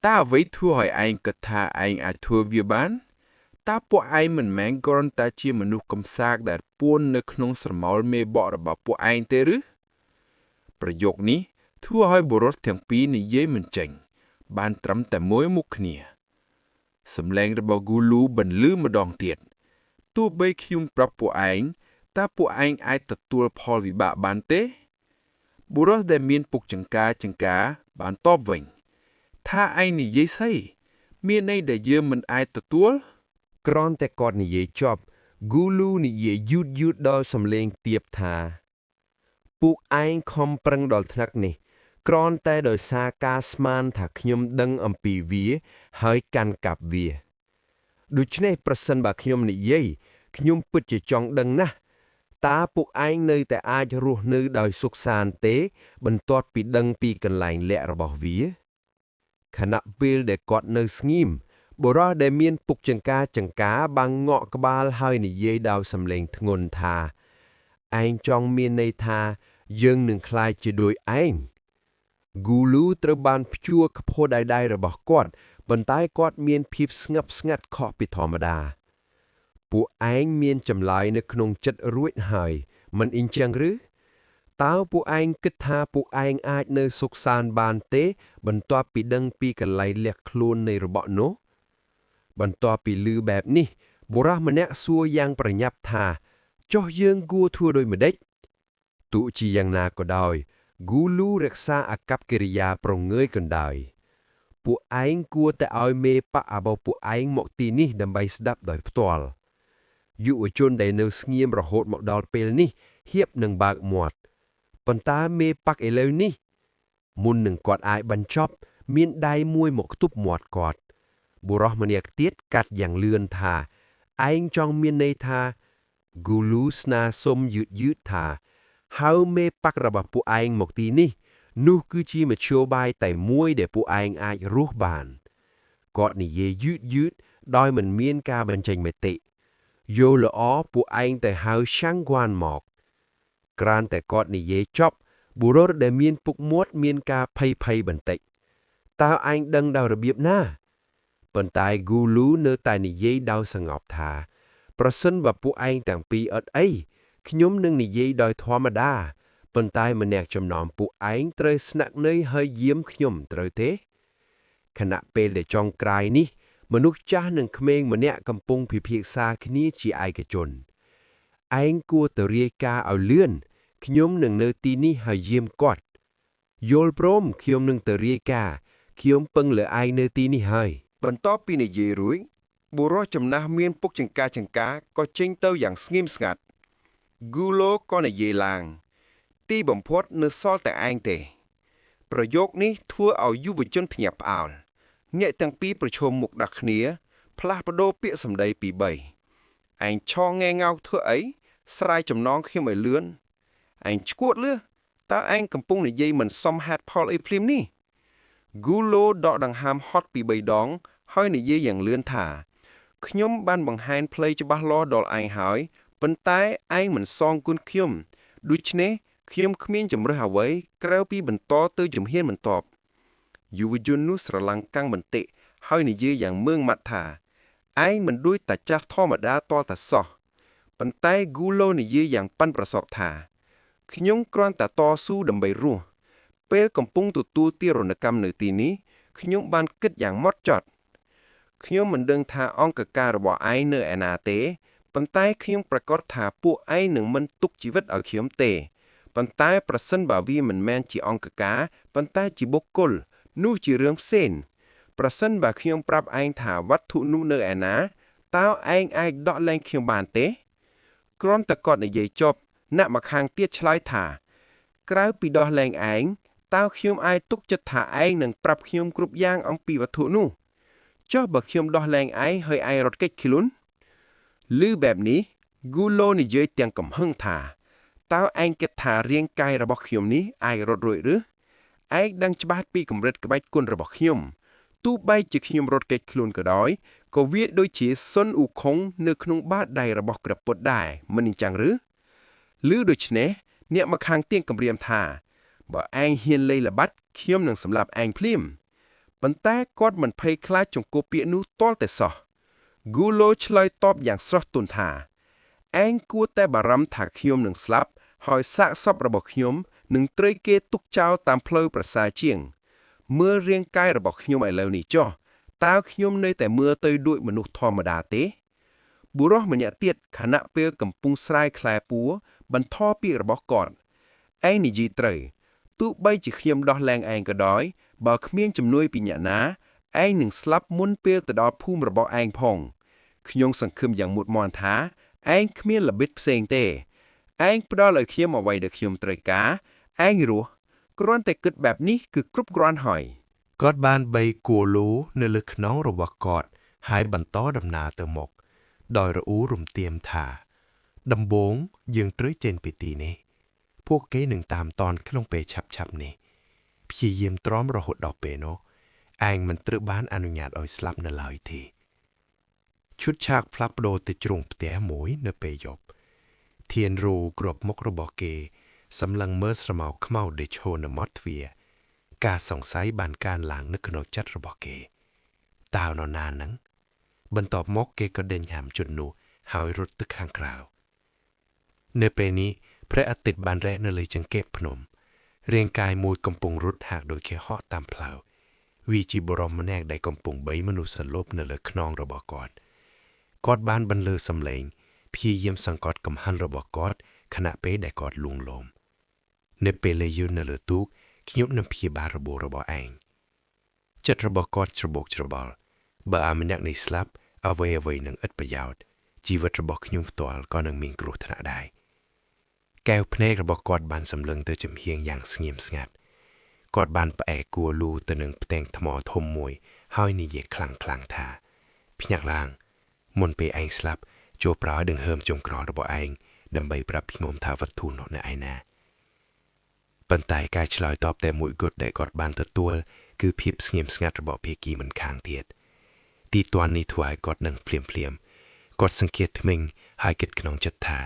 តើអ្វីធ្វើឲ្យឯងគិតថាឯងអាចធ្វើវាបានតើពួកឯងមិនមែនគ្រាន់តែជាមនុស្សកំសាកដែលពួននៅក្នុងស្រមោលមេបករបស់ពួកឯងទេឬប្រយោគនេះធ្វើឲ្យបុរសទាំងពីរនិយាយមិនចេញបានត្រឹមតែមួយមុខគ្នាសំឡេងរបស់ហ្គូលូបន្លឺម្ដងទៀតទោះបីខ្ញុំប្រាប់ពួកឯងតើពួកឯងអាចទទួលផលវិបាកបានទេបុរសដែលមានពុកចង្កាបានតបវិញថាឯងនិយាយស្អីមានន័យដែលយើងមិនអាចទទួលគ្រាន់តែគាត់និយាយចប់ហ្គូលូនិយាយយឺតដល់សំឡេងទាបថាពួកឯងខំប្រឹងដល់ថ្នាក់នេះគ្រាន់តែដោយសារការស្មានថាខ្ញុំដឹងអំពីវាហើយកាន់កាប់វា ដូច្នេះប្រសិនបើខ្ញុំនិយាយខ្ញុំពិតជាចង់ដឹងណាស់តើពួកឯងនៅតែអាចរស់នៅដោយសុខសាន្តទេបន្ទាប់ពីដឹងពីកន្លែងលាក់របស់វាខណៈពេលដែលគាត់នៅស្ងៀមបុរសដែលមានពុកចង្កាបាំងងក់ក្បាលហើយនិយាយដោយសំឡេងធ្ងន់ថាឯងចង់មានន័យថាយើងនឹងខ្លាចជាដូចឯងហ្គូលូត្រូវបានព្យួរខ្ពស់ដៃរបស់គាត់ប៉ុន្តែគាត់មានភាពស្ងប់ស្ងាត់ខុសពីធម្មតាពួកឯងមានចម្លើយនៅក្នុងចិត្តរួចហើយមិនអ៊ីចឹងឬតើពួកឯងគិតថាពួកឯងអាចនៅសុខសាន្តបានទេបន្ទាប់ពីដឹងពីកន្លែងលាក់ខ្លួននៃរបស់នោះបន្ទាប់ពីឮបែបនេះបុរសម្នាក់សួរយ៉ាងប្រញាប់ថាចុះយើងគួរធ្វើដូចម្ដេចទោះជាយ៉ាងណាក៏ដោយហ្គូលូរក្សាអាកប្បកិរិយាប្រងើយកណ្ដាលពួកឯងគួរតែឲ្យមេប៉ារបស់ពួកឯងមកទីនេះដើម្បីស្ដាប់ដោយផ្ទាល់យុវជនដែលនៅស្ងៀមរហូតមកដល់ពេលនេះហៀបនឹងបើកមាត់ប៉ុន្តែមេប៉ាក់ឥឡូវនេះមុននឹងគាត់អាចបញ្ចប់មានដៃមួយមកខ្ទប់មាត់គាត់បុរសម្នាក់ទៀតកាត់យ៉ាងលឿនថាឯងចង់មានន័យថាហ្គូលូស្នាសុំយឺតថាហៅមេប៉ាក់របស់ពួកឯងមកទីនេះនោះគឺជាមធ្យោបាយតែមួយដែលពួកឯងអាចរស់បានគាត់និយាយយឺតដោយមិនមានការបញ្ចេញមតិយល់ល្អពួកឯងតែហៅឆាំងហ្គានមកក្រានតែគាត់និយាយចប់បុរសដែលមានពុកមាត់មានការភ័យបន្តិចតើឯងដឹងដល់របៀបណាប៉ុន្តែហ្គូលូនៅតែនិយាយដោយសង្កត់ថាប្រសិនបើពួកឯងទាំងពីរអត់អីខ្ញុំនឹងនិយាយដោយធម្មតាប៉ុន្តែម្នាក់ចំណោមពួកឯងត្រូវស្នាក់នៅហើយយាមខ្ញុំត្រូវទេខណៈពេលដែលចុងក្រោយនេះមនុស្សចាស់និងក្មេងម្នាក់កំពុងពិភាក្សាគ្នាជាឯកជនឯងគួរទៅរាយការណ៍ឲ្យលឿនខ្ញុំនឹងនៅទីនេះហើយយាមគាត់យល់ព្រមខ្ញុំនឹងទៅរាយការណ៍ខ្ញុំពឹងលើឯងនៅទីនេះហើយបន្ទាប់ពីនិយាយរួចបុរសចំណាស់មានពុកចង្កាក៏ចេញទៅយ៉ាងស្ងៀមស្ងាត់ហ្គូឡូក៏និយាយឡើងទីបំផុតនៅសល់តែឯងទេប្រយោគនេះធ្វើឲ្យយុវជនភ្ញាក់ផ្អើលអ្នកទាំងពីរប្រឈមមុខដាក់គ្នាផ្លាស់ប្ដូរពាក្យសម្ដីពីរបីឯងឆងងៅធ្វើអីស្រាយចំណងខ្ញុំឲ្យលឿនឯងឈួតលឿតើឯងកំពុងនិយាយមិនសមហេតុផលអីភ្លាមនេះហ្គូឡូដកដង្ហើមហត់ពី3ដងហើយនិយាយយ៉ាងលឿនថាខ្ញុំបានបង្ហាញផ្លូវច្បាស់លាស់ដល់ឯងហើយប៉ុន្តែឯងមិនសងគុណខ្ញុំដូច្នេះខ្ញុំគ្មានជំរើសអ្វីក្រៅពីបន្តទៅជំហានបន្ទាប់យុវជននោះស្រឡាំងកាំងបន្តិចហើយនិយាយយ៉ាងម៉ឺងម៉ាត់ថាឯងមិនដូចតាចាស់ធម្មតាតតែសោះប៉ុន្តែហ្គូឡូនិយាយយ៉ាងប៉ិនប្រសប់ថាខ្ញុំគ្រាន់តែតស៊ូដើម្បីរស់ពេលកំពុងទទួលទារុណកម្មនៅទីនេះខ្ញុំបានគិតយ៉ាងម៉ត់ចត់ខ្ញុំមិនដឹងថាអង្គការរបស់ឯងនៅឯណាទេប៉ុន្តែខ្ញុំប្រកាសថាពួកឯងនឹងមិនទុកជីវិតឲ្យខ្ញុំទេប៉ុន្តែប្រសិនបើវាមិនមែនជាអង្គការប៉ុន្តែជាបុគ្គលនោះជារឿងផ្សេងប្រសិនបើខ្ញុំប្រាប់ឯងថាវត្ថុនោះនៅឯណាតើឯងអាចដកលែងខ្ញុំបានទេគ្រាន់តែគាត់និយាយចប់អ្នកម្ខាងទៀតឆ្លើយថាក្រៅពីដោះលែងឯងតើខ្ញុំអាចទុកចិត្តថាឯងនឹងប្រាប់ខ្ញុំគ្រប់យ៉ាងអំពីវត្ថុនោះចុះបើខ្ញុំដោះលែងឯងហើយឯងរត់គេចខ្លួនឮបែបនេះហ្គូឡូនិយាយទាំងកំហឹងថាតើឯងគិតថារាងកាយរបស់ខ្ញុំនេះអាចរត់រួចឬឯងដឹងច្បាស់ពីកម្រិតក្បាច់គុណរបស់ខ្ញុំទោះបីជាខ្ញុំរត់គេចខ្លួនក៏ដោយក៏វាដូចជាសុនអ៊ូខុងនៅក្នុងបាតដៃរបស់ព្រះពុទ្ធដែរមិនអញ្ចឹងឬឮដូច្នេះអ្នកមកខាងទៀងគម្រាមថាបើឯងហ៊ានលេីល្បាត់ខ្ញុំនឹងសម្លាប់ឯងភ្លាមប៉ុន្តែគាត់មិនភ័យខ្លាចចំពោះពាក្យនោះទាល់តែសោះហ្គូឡូឆ្លើយតបយ៉ាងស្រស់ទន់ថាឯងគួរតែបារម្ភថាខ្ញុំនឹងស្លាប់ហើយសាកសពរបស់ខ្ញុំនឹងត្រូវគេទុកចោលតាមផ្លូវប្រសើរជាងមើលរាងកាយរបស់ខ្ញុំឥឡូវនេះចុះតើខ្ញុំនៅតែមើលទៅដូចមនុស្សធម្មតាទេបុរសម្នាក់ទៀតខណៈពេលកំពុងស្រាយខ្លែពួរបន្ថពាក្យរបស់គាត់ឯងនិយាយត្រូវទោះបីជាខ្ញុំដោះលែងឯងក៏ដោយបើគ្មានជំនួយពីអ្នកណាឯងនឹងស្លាប់មុនពេលទៅដល់ភូមិរបស់ឯងផងខ្ញុំសង្ឃឹមយ៉ាងមុតមាំថាឯងគ្មានល្បិចផ្សេងទេឯងផ្ដល់ឲ្យខ្ញុំអ្វីដែលខ្ញុំត្រូវការឯងរស់គ្រាន់តែគិតបែបនេះគឺគ្រប់គ្រាន់ហើយគាត់បានបីគួរលូនៅលើខ្នងរបស់គាត់ ហើយបន្តដំណើរទៅមុខដោយរអ៊ូរំទាមថាដំបូងយើងត្រូវចេញពីទីនេះពួកគេនឹងតាមតនក្នុងពេលឆាប់ៗនេះព្យាយាមទ្រាំរហូតដល់ពេលនោះឯងមិនត្រូវបានអនុញ្ញាតឲ្យស្លាប់នៅឡើយទេឈុតឆាកផ្លាស់ប្ដូរទៅជ្រុងផ្ទះមួយនៅពេលយប់ធានរូគ្របមុខរបស់គេសម្លឹងមើលស្រមោលខ្មៅដែលឈរនៅមាត់ទ្វារការសង្ស័យបានកើនឡើងនៅក្នុងចិត្តរបស់គេតើនរណានឹងបន្ទាប់មកគេក៏ដេញហាមជននោះហើយរត់ទៅខាងក្រៅនៅពេលនេះព្រះអាទិត្យបានរះនៅលើចង្កេះភ្នំរាងកាយមួយកំពុងរត់ហាក់ដូចជាហោះតាមផ្លូវវាជាបុរសម្នាក់ដែលកំពុងបីមនុស្សសន្លប់នៅលើខ្នងរបស់គាត់បានបន្លឺសំឡេងព្យាយាមសង្កត់កំហិនរបស់គាត់ខណៈពេលដែលគាត់លួងលោមនៅពេលលេយូននៅលើទូកខ្ញុំនឹងព្យាបាលរបួសរបស់ឯងចិត្តរបស់គាត់ច្របូកច្របល់បើអាម្នាក់នេះស្លាប់អ្វីនឹងឥតប្រយោជន៍ជីវិតរបស់ខ្ញុំផ្ទាល់ក៏នឹងមានគ្រោះថ្នាក់ដែរកែវភ្នែករបស់គាត់បានសម្លឹងទៅចំហៀងយ៉ាងស្ងៀមស្ងាត់គាត់បានផ្អែកគួរលូទៅនឹងផ្ទាំងថ្មធំមួយហើយនិយាយខ្លាំងថាភ្ញាក់ឡើងមុនពេលឯងស្លាប់ចូលប្រើដង្ហើមចុងក្រោយរបស់ឯងដើម្បីប្រាប់ខ្ញុំថាវត្ថុនោះនៅឯណាប៉ុន្តែការឆ្លើយតបតែមួយគត់ដែលគាត់បានទទួលគឺភាពស្ងៀមស្ងាត់របស់ភាគីមិនខាងទៀតទីតាន់នេះធ្វើឲ្យគាត់នឹងភ្លាមគាត់សង្កេតធ្មេញហើយគិតក្នុងចិត្តថា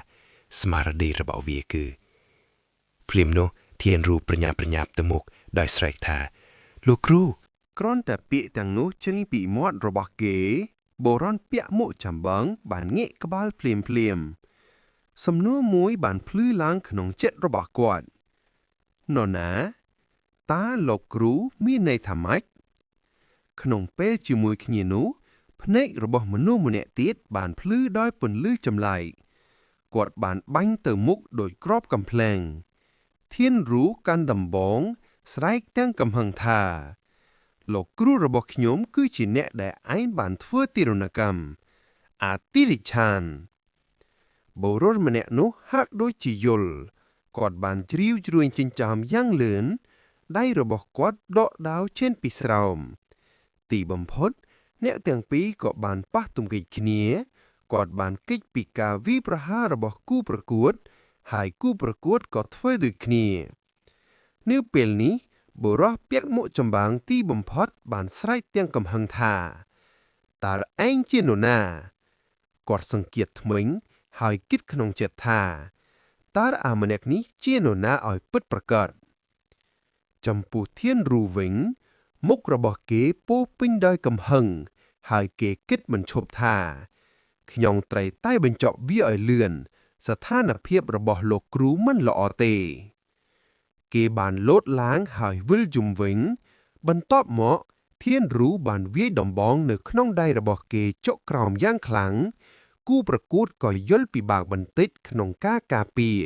ស្មារតីរបស់វាគឺភ្លាមនោះធានរូប្រញាប់ទៅមុខដោយស្រែកថាលោកគ្រូ គ្រាន់តែពាក្យទាំងនោះចេញពីមាត់របស់គេបុរសពាក់មួកចាំបងបានងាកក្បាលភ្លាមសំណួរមួយបានភ្លឺឡើងក្នុងចិត្តរបស់គាត់នរណាតើលោកគ្រូមានន័យថាម៉េចក្នុងពេលជាមួយគ្នានោះភ្នែករបស់មនុស្សម្នាក់ទៀតបានភ្លឺដោយពន្លឺចម្លែកគាត់បានបាញ់ទៅមុខដោយក្របកំភ្លើងធានរូកាន់ដំបងស្រែកទាំងកំហឹងថាលោកគ្រូរបស់ខ្ញុំគឺជាអ្នកដែលឯងបានធ្វើទារុណកម្មអាតិរិឆានបុរសម្នាក់នោះហាក់ដូចជាយល់គាត់បានជ្រាវជ្រួញចិញ្ចើមយ៉ាងលឿនដៃរបស់គាត់ដកដាវឈានពីស្រោមទីបំផុតអ្នកទាំងពីរក៏បានប៉ះទង្គិចគ្នាគាត់បានគេចពីការវាយប្រហាររបស់គូប្រកួតហើយគូប្រកួតក៏ធ្វើដូចគ្នានៅពេលនេះបុរសពាក់មួកចម្បាំងទីបំផុតបានស្រែកទាំងកំហឹងថាតើឯងជានរណាគាត់សង្កេតធ្មេញហើយគិតក្នុងចិត្តថាតើអាម្នាក់នេះជានរណាឲ្យពិតប្រាកដចំពោះធានរូវិញមុខរបស់គេពោពេញដោយកំហឹងហើយគេគិតមិនឈប់ថាខ្ញុំត្រូវតែបញ្ចប់វាឲ្យលឿនស្ថានភាពរបស់លោកគ្រូមិនល្អទេគេបានលោតឡើងហើយវិលជុំវិញបន្ទាប់មកធានរូបានវាយដំបងនៅក្នុងដៃរបស់គេចុកក្រោមយ៉ាងខ្លាំងគូប្រកួតក៏យល់ពិបាកបន្តិចក្នុងការការពារ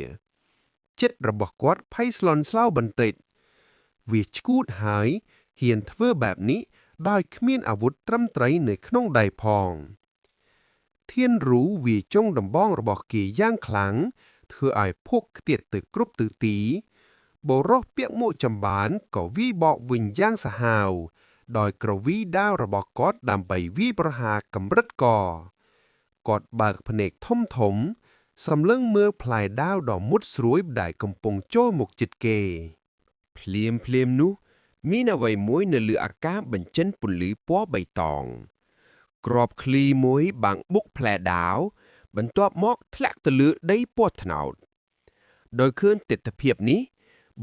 ចិត្តរបស់គាត់ភ័យស្លន់ស្លោបន្តិចវាឆ្កួតហើយហ៊ានធ្វើបែបនេះដោយគ្មានអាវុធត្រឹមត្រូវនៅក្នុងដៃផងធានរូវាចុងដំបងរបស់គេយ៉ាងខ្លាំងធ្វើឲ្យភក់ខ្ទាតទៅគ្រប់ទិសទីបុរសពាក់មួកចម្បានក៏វាយបកវិញយ៉ាងសាហាវដោយក្រវីដាវរបស់គាត់ដើម្បីវាយប្រហារកម្រិតកគាត់បើកភ្នែកធំសម្លឹងមើលផ្លែដាវដ៏មុតស្រួយដែលកំពុងចូលមកជិតគេភ្លាមនោះមានអ្វីមួយនៅលើអាកាសបញ្ចេញពន្លឺពណ៌បៃតងក្របឃ្លីមួយបាំងបុកផ្លែដាវបន្ទាប់មកធ្លាក់ទៅលើដីពណ៌ត្នោតដោយឃើញទិដ្ឋភាពនេះ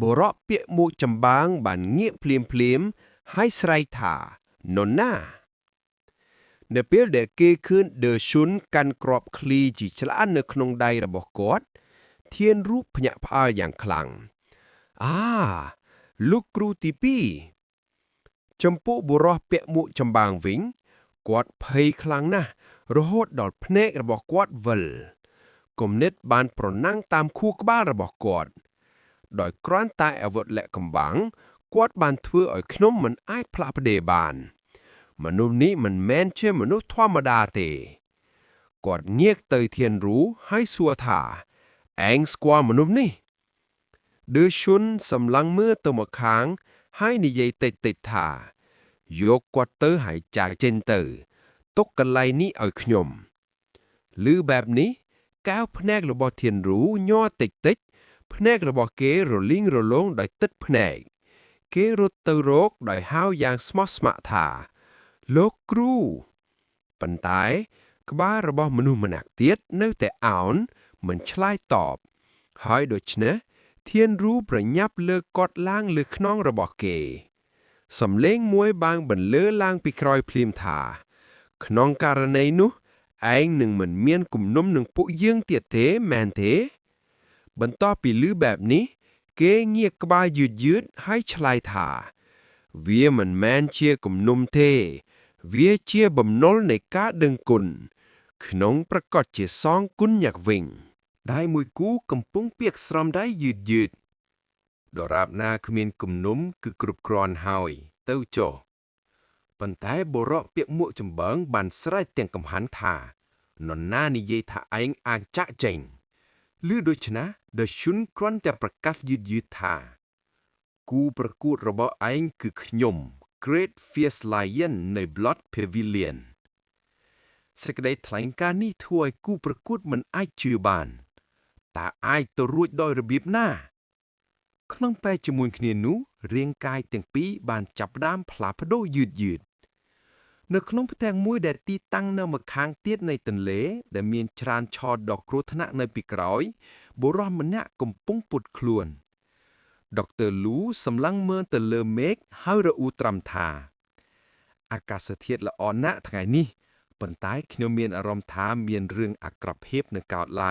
បុរសពាក់មួកចម្បាំងបានងាកភ្លាមហើយស្រែកថានរណានៅពេលដែលគេឃើញដឺស៊ុនកាន់ក្របឃ្លីជាឆ្លាននៅក្នុងដៃរបស់គាត់ធានរូបភ្ញាក់ផ្អើលយ៉ាងខ្លាំងលោកគ្រូទី2ចំពោះបុរសពាក់មួកចម្បាំងវិញគាត់ភ័យខ្លាំងណាស់រហូតដល់ភ្នែករបស់គាត់វិលគំនិតបានប្រណាំងតាមខួរក្បាលរបស់គាត់ដោយគ្រាន់តែអាវុធលាក់កំបាំងគាត់បានធ្វើឲ្យខ្ញុំមិនអាចផ្លាស់ប្ដូរបានមនុស្សនេះមិនមែនជាមនុស្សធម្មតាទេគាត់ងាកទៅធានរូហើយសួរថាឯងស្គាល់មនុស្សនេះឌឺស៊ុនសម្លឹងមើលទៅមកខាងហើយនិយាយតិចថាយកគាត់ទៅហើយចាកចេញទៅ ตกกันไลนี้เอาขยมหรือแบบนี้ก้าวพแนกระบอเทียนรู้ย่อติดพแนกระบอเกโรลิงโรลงโดยติดพแนกเกรถเตอโรกโดยห้าวอย่างสมอสมาธาโลกครูปันตายกบ้าระบอมนุษย์มนักเตียดเนื้อแต่อ่อนเหมือนชลายตอบหอยโดยชนะเทียนรู้ประยับเลือกกอดล่างหรือขน้องระบอเกสำเล้งมวยบางบันเลือล่างปีครอยพลิมถาขน้องการในนุไอ้หนึ่งเหมือนเมียนกลุ่มนมหนึ่งปุยยื่งเตียเทแมนเทบรรต่อปีลือแบบนี้เกเงียกกบายืดให้ชลายถาเวียมันแมนเชียกลุ่มนมเทเวียเชียบ่มนลในกาดึงกุนขนงประกอบเจซองกุนอยากวิ่งได้มวยกู้กำปุงเปียกสรอมได้ยืดดอราบนาขมิ้นกลุ่มนมคือกรุบกรอนหอยเต้าโจปันท้ายโบราเปียกมัวจำเบิงบันสไลเตียงกำหันถานนหน้านิเยถาเองอ่างจะเจงลือโดยชนะโดยชุนครั้นแต่ประกาศยืดถากูประกูดระบอเองคือขยม Great Fierce Lion ใน Blood Pavilion สกได้แถลงการนี้ถวยกูประกูดมันไอชื่อบานแต่ไอตัวรูดโดยระเบียบหน้าขนมแปจมูลขเนียนูเรียงกายเตียงปีบานจับด้ามพลาพโดยืดเนื้อขนมแทงมวยแดดตีตั้งเนื้อมาค้างเตี้ยในตันเล่แต่เมียนชรานชอดอกครุธนะในปีกร้อยโบราณมันเนี่ยกำปุงปุดคลวนดร.ลูสำลังเมินตะเลเมกให้ระอูตรำทาอากาศเทียดละอ่อนณทั้งไงนี้ปันท้ายขยมเมียนอารมณ์ท้าเมียนเรื่องอักรับเฮบในกาวไล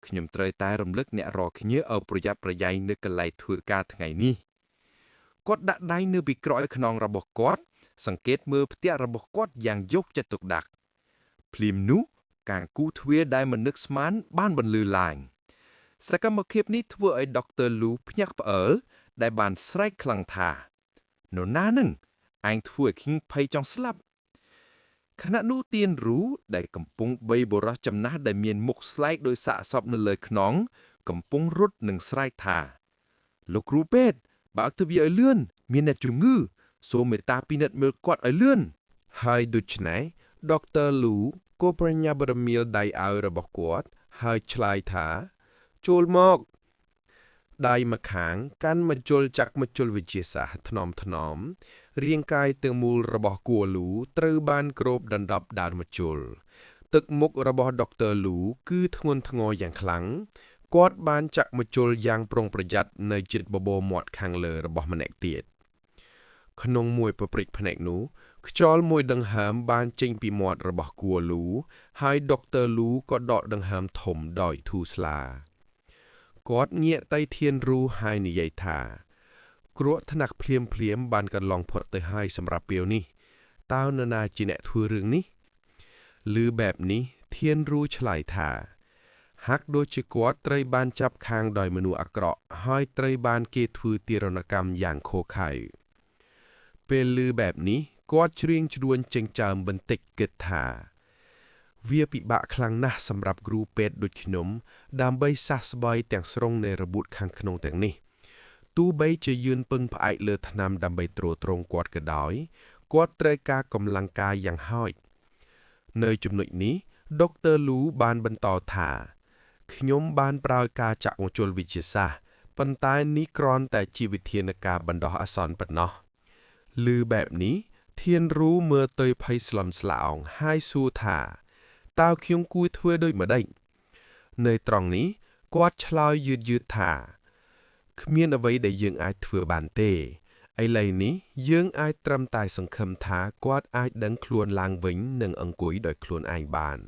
ขยมเตยตายรำลึกเนี่ยรอขยเอาประหยัดประหยัยนึกกันไหลถือกาทั้งไงนี้กดดักได้เนื้อปีกร้อยขนองระบบกอดสังเกตมือเตี้ยระบบกอดอย่างยกจะตกดักพลิมนุการกู้ทเวียได้มันนึกสมานบ้านบรรลือลายสกรรมเคปนี้ทั่วไอ้ดร.ลูพยักเอ๋อได้บานไส้คลังทาโนหน้าหนึ่งไอ้ทั่วคิงไพจองสลับขณะนู้เตียนรู้ได้กำปุงใบโบราณจำนาได้เมียนมุกสไลด์โดยสะสอบนั่นเลยขน้องกำปุงรุดหนึ่งไส้ทาลูกรูเป็ดบากทวีไอเลื่อนเมียนจุงงือโซเมตาปีนัดเมลกอดไอเลื่อนให้ดุชไหนดร.ลูก็ปริญญาบรมีลได้เอาระบบกอดให้ชลายทาจูลมอกได้มาขางกันมาจูลจากมาจูลวิจิศาถนอมเรียงกายเตืองมูลระบบกัวหลูตรือบานกรบดันดับดานมาจูลตึกมุกระบบดร.ลูคือทงนทงออย่างคลังกอดบานจากมาจูลอย่างปรงประหยัดในจิตบโบหมดขังเลยระบบมันแอกเตียดขนงมวยประปริกแผนกนูขจอลมวยดังหามบานเจงปีหมดระบบกัวหลูให้ดร.ลูก็ดอดังหามถมดอยทูสลากอดเงียไตเทียนรู้ให้นิยัยทากรัวถนักเพลียมบานกันลองพดเตยให้สำหรับเปียวนี่ต้าวนานาจีเนทัวเรื่องนี้ลือแบบนี้เทียนรู้ฉลายทาฮักโดยจิกอดไตรบานจับคางดอยมนูอักเกาะห้อยไตรบานเกทัวตีรณกรรมอย่างโคไข่เป็นลือแบบนี้กอดเชียงจรวนเจงจามบันติกเกิดทาเวียปิบะคลังนะสำหรับกรูเป็ดดุดขนมดามใบซัสใบแต่งสรงในระบุขังขนงแต่งนี้ตู้ใบจะยืนปึงผายเลือดนำดำใบโตรตรงกอดกระดอยกอดเตรกากำลังกายอย่างห้อยในจุดนี้ดร.ลูบานบรรต่อถาขยมบานปรายกาจากวงจุลวิจิศาปันตายนิกรอนแต่ชีวิตเทียนกาบันดออสรปันเนาะลือแบบนี้เทียนรู้เมื่อเตยไพสลอนสลาวให้สู้ถาตาวคิงกุยทเวด้วยมาได้ในตรงนี้กวาดชลอยยืดถาขมีนเอาไว้ได้ยังไอทเวบานเตไอไหลนี้ยังไอตรำตายสังคมถากวาดไอดังคลวนลางวิงหนึ่งอังกุยโดยคลวนไอบาน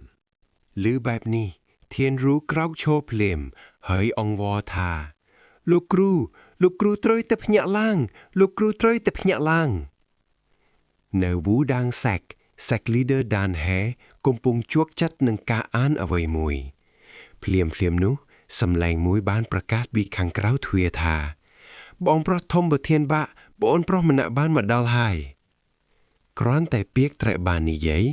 หรือแบบนี้เทียนรู้กราวโชเพลมเฮยองวอทาลูกครูตรอยแต่พญะล่างลูกครูตรอยแต่พญะล่างเนวูดังแซกลีเดอร์ดานแฮกมปุงจวกจัดหนึ่งกาอ่านเอาไว้มวยเพลียมนุสำแรงมวยบ้านประกาศบีขังกราวทเวียทาบองเพราะทมบเทียนบะบอนเพราะมันบ้านมาดาลไฮกร้อนแต่เปียกแต่บานนี้ยัย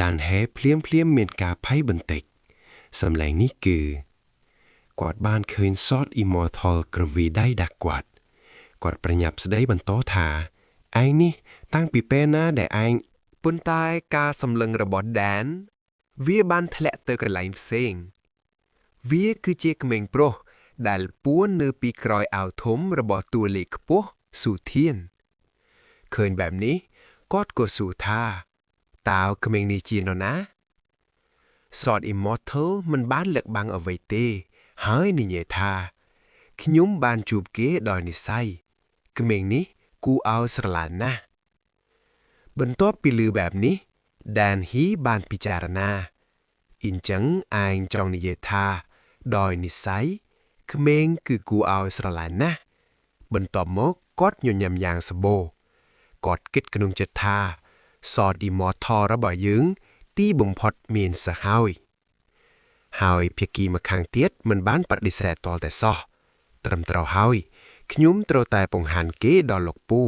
ดานแฮเพลียมเมียนกาไพ่บันติกสำแรงนี้คือกวาดบ้านเคยซอดอิมอร์ทัลกระวีได้ดักกวาดประหยับสได้บรรโตถาไอ้นี่ตั้งปีเป้หน้าแต่ไอ้ ប៉ុន្តែការសម្លឹងរបស់ដែនវាបានធ្លាក់ទៅកន្លែងផ្សេងវាគឺជាក្មេងប្រុសដែលពួននៅពីក្រោយអាវធំរបស់តួលេខខ្ពស់ស៊ូធានឃើញបែបនេះគាត់ក៏សួរថាតើក្មេងនេះជានរណា Sword Immortal មិនបានលើកបាំងអ្វីទេហើយនិយាយថាខ្ញុំបានជួបគេដោយនិស្ស័យក្មេងនេះគួរឲ្យស្រឡាញ់ណាស់បន្ទាប់ពីឮបែបនេះ Dan He បានពិចារណាអ៊ីចឹងឯងចង់និយាយថាដោយនិស្ស័យក្មេងគឺគួរឲ្យស្រឡាញ់ណាស់បន្ទាប់មកគាត់ញញឹមយ៉ាងសម្បូរគាត់គិតក្នុងចិត្តថា Sword Immortal របស់យើងទីបំផុតមានសះហើយភាគីម្ខាងទៀតមិនបានបដិសេធទាល់តែសោះត្រឹមត្រូវហើយខ្ញុំត្រូវតែបង្ហាញគេដល់លោកពូ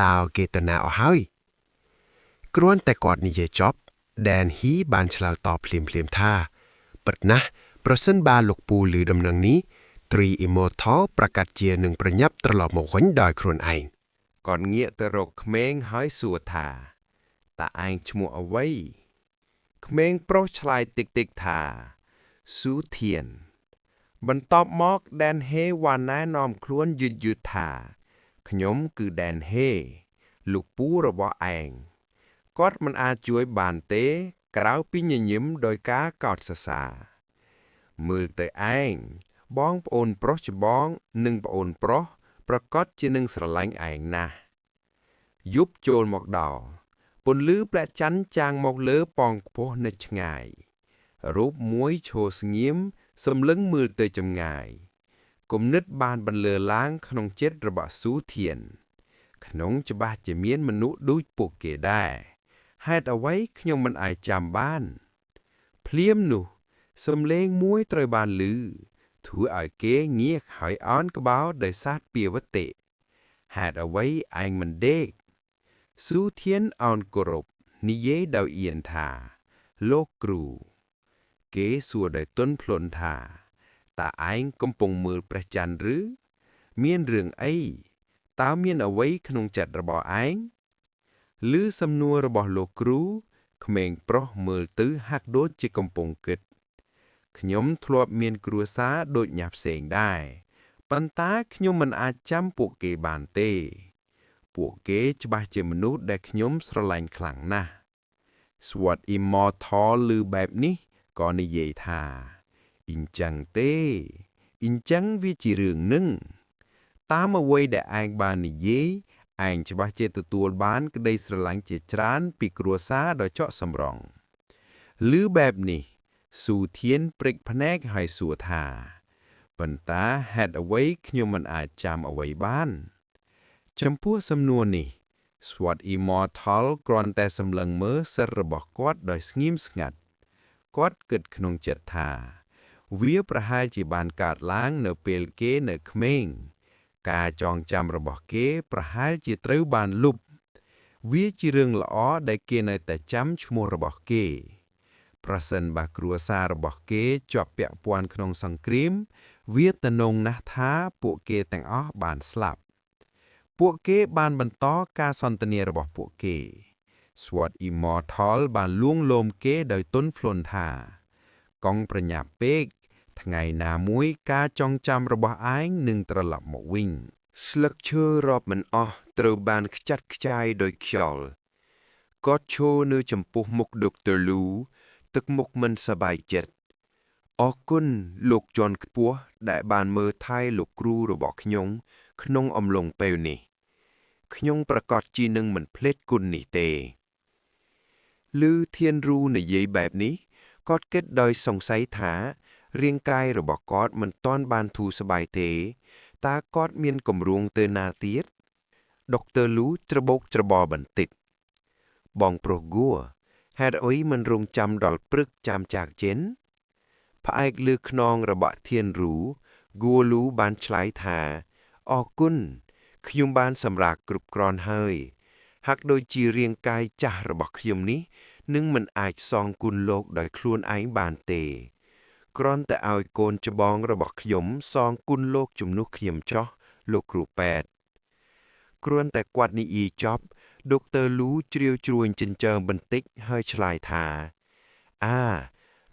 តើគេទៅណាអស់ហើយគ្រាន់តែគាត់និយាយចប់ Dan He បានឆ្លើយតបភ្លាមៗថាពិតណាស់ប្រសិនបើលោកពូឮដំណឹងនេះ Three Immortal ប្រកាសជានឹងប្រញាប់ត្រឡប់មកវិញដោយខ្លួនឯងគាត់ងាកទៅរកក្មេងហើយសួរថាតើឯងឈ្មោះអ្វីក្មេងប្រុសឆ្លើយតិចៗថាស៊ូធានបន្ទាប់មក Dan He វ៉ាណែនាំខ្លួនយឺតៗថាខ្ញុំគឺ Dan He លោកពូរបស់ឯងគាត់មិនអាចជួយបានទេក្រៅពីញញឹមដោយការកោតសរសើរមើលទៅឯងបងប្អូនប្រុសច្បងនិងប្អូនប្រុសប្រកាសជានឹងស្រឡាញ់ឯងណាស់យប់ចូលមកដល់ពន្លឺព្រះច័ន្ទចាំងមកលើប៉ងខ្ពស់នៅឆ្ងាយរូបមួយឈរស្ងៀមសម្លឹងមើលទៅចម្ងាយគំនិតបានបន្លឺឡើងក្នុងចិត្តរបស់ស៊ូធានក្នុងច្បាស់ជាមានមនុស្សដូចពួកគេដែរហេតុអ្វីខ្ញុំមិនអាចចាំបានភ្លាមនោះសំឡេងមួយត្រូវបានឮធ្វើឲ្យគេងាកហើយអោនក្បាលដោយសារពីវតិហេតុអ្វីឯងមិនដេកស៊ូធានអោនគោរពនិយាយដោយអៀនថាលោកគ្រូគេសួរដោយទន់ភ្លន់ថាតើឯងកំពុងមើលព្រះច័ន្ទឬមានរឿងអីតើមានអ្វីក្នុងចិត្តរបស់ឯងឮសំណួររបស់លោកគ្រូក្មេងប្រុសមើលទៅហាក់ដូចជាកំពុងគិតខ្ញុំធ្លាប់មានគ្រួសារដូចញ៉ាំផ្សេងដែរប៉ុន្តែខ្ញុំមិនអាចចាំពួកគេបានទេពួកគេច្បាស់ជាមនុស្សដែលខ្ញុំស្រឡាញ់ខ្លាំងណាស់ Sword Immortal ឮបែបនេះក៏និយាយថាអ៊ីចឹងទេអ៊ីចឹងវាជារឿងនឹងតាមអ្វីដែលឯងបាននិយាយឯងច្បាស់ជាទទួលបានក្តីស្រឡាញ់ជាច្រើនពីគ្រួសារដ៏ចកសម្រងឮបែបនេះស៊ូធានព្រិចភ្នែកហើយសួរថាប៉ុន្តែហេតុអ្វីខ្ញុំមិនអាចចាំអ្វីបានចំពោះសំណួរនេះ Sword Immortal គ្រាន់តែសម្លឹងមើលសិទ្ធិរបស់គាត់ដោយស្ងៀមស្ងាត់គាត់គិតក្នុងចិត្តថាវាប្រហែលជាបានកើតឡើងនៅពេលគេនៅក្មេងការចងចាំរបស់គេប្រហែលជាត្រូវបានលុបវាជារឿងល្អដែលគេនៅតែចាំឈ្មោះរបស់គេប្រសិនបើគ្រួសាររបស់គេជាប់ពាក់ព័ន្ធក្នុងសង្គ្រាមវាទំនងណាស់ថាពួកគេទាំងអស់បានស្លាប់ពួកគេបានបន្តការសន្ទនារបស់ពួកគេ Sword Immortal បានលួងលោមគេដោយទន់ភ្លន់ថាកុងប្រញាប់ពេកថ្ងៃណាមួយការចងចាំរបស់ឯងនឹងត្រឡប់មកវិញស្លឹកឈើរាប់មិនអស់ត្រូវបានខ្ចាត់ខ្ចាយដោយខ្យល់គាត់ឈរនៅចំពោះមុខ Dr. Lu ទឹកមុខមិនសប្បាយចិត្តអរគុណលោកជាន់ខ្ពស់ដែលបានមើលថែលោកគ្រូរបស់ខ្ញុំក្នុងអំឡុងពេលនេះខ្ញុំប្រកាសជានឹងមិនភ្លេចគុណនេះទេឮធានរូនិយាយបែបនេះគាត់គិតដោយសង្ស័យថារាងកាយរបស់គាត់មិនទាន់បានធូរស្បើយទេតើគាត់មានគម្រោងទៅណាទៀតដុកទ័រលូច្របូកច្របល់បន្តិចបងប្រុសហ្គួហេតុអីមិនរងចាំដល់ព្រឹកចាំចាកចេនផ្អែកលើខ្នងរបស់ធានរូហ្គួលូបានឆ្លើយថាអរគុណខ្ញុំបានសម្រាកគ្រប់គ្រាន់ហើយហាក់ដូចជារាងកាយចាស់របស់ខ្ញុំនេះនឹងមិនអាចសងគុណលោកដោយខ្លួនឯងបានទេគ្រាន់តែឲ្យកូនច្បងរបស់ខ្ញុំសងគុណលោកជំនួសខ្ញុំចោះលោកគ្រូពេទ្យគ្រាន់តែគាត់និយាយចប់ ดร.ลูជ្រាវជ្រួញចិញ្ចើមបន្តិចហើយឆ្លើយថា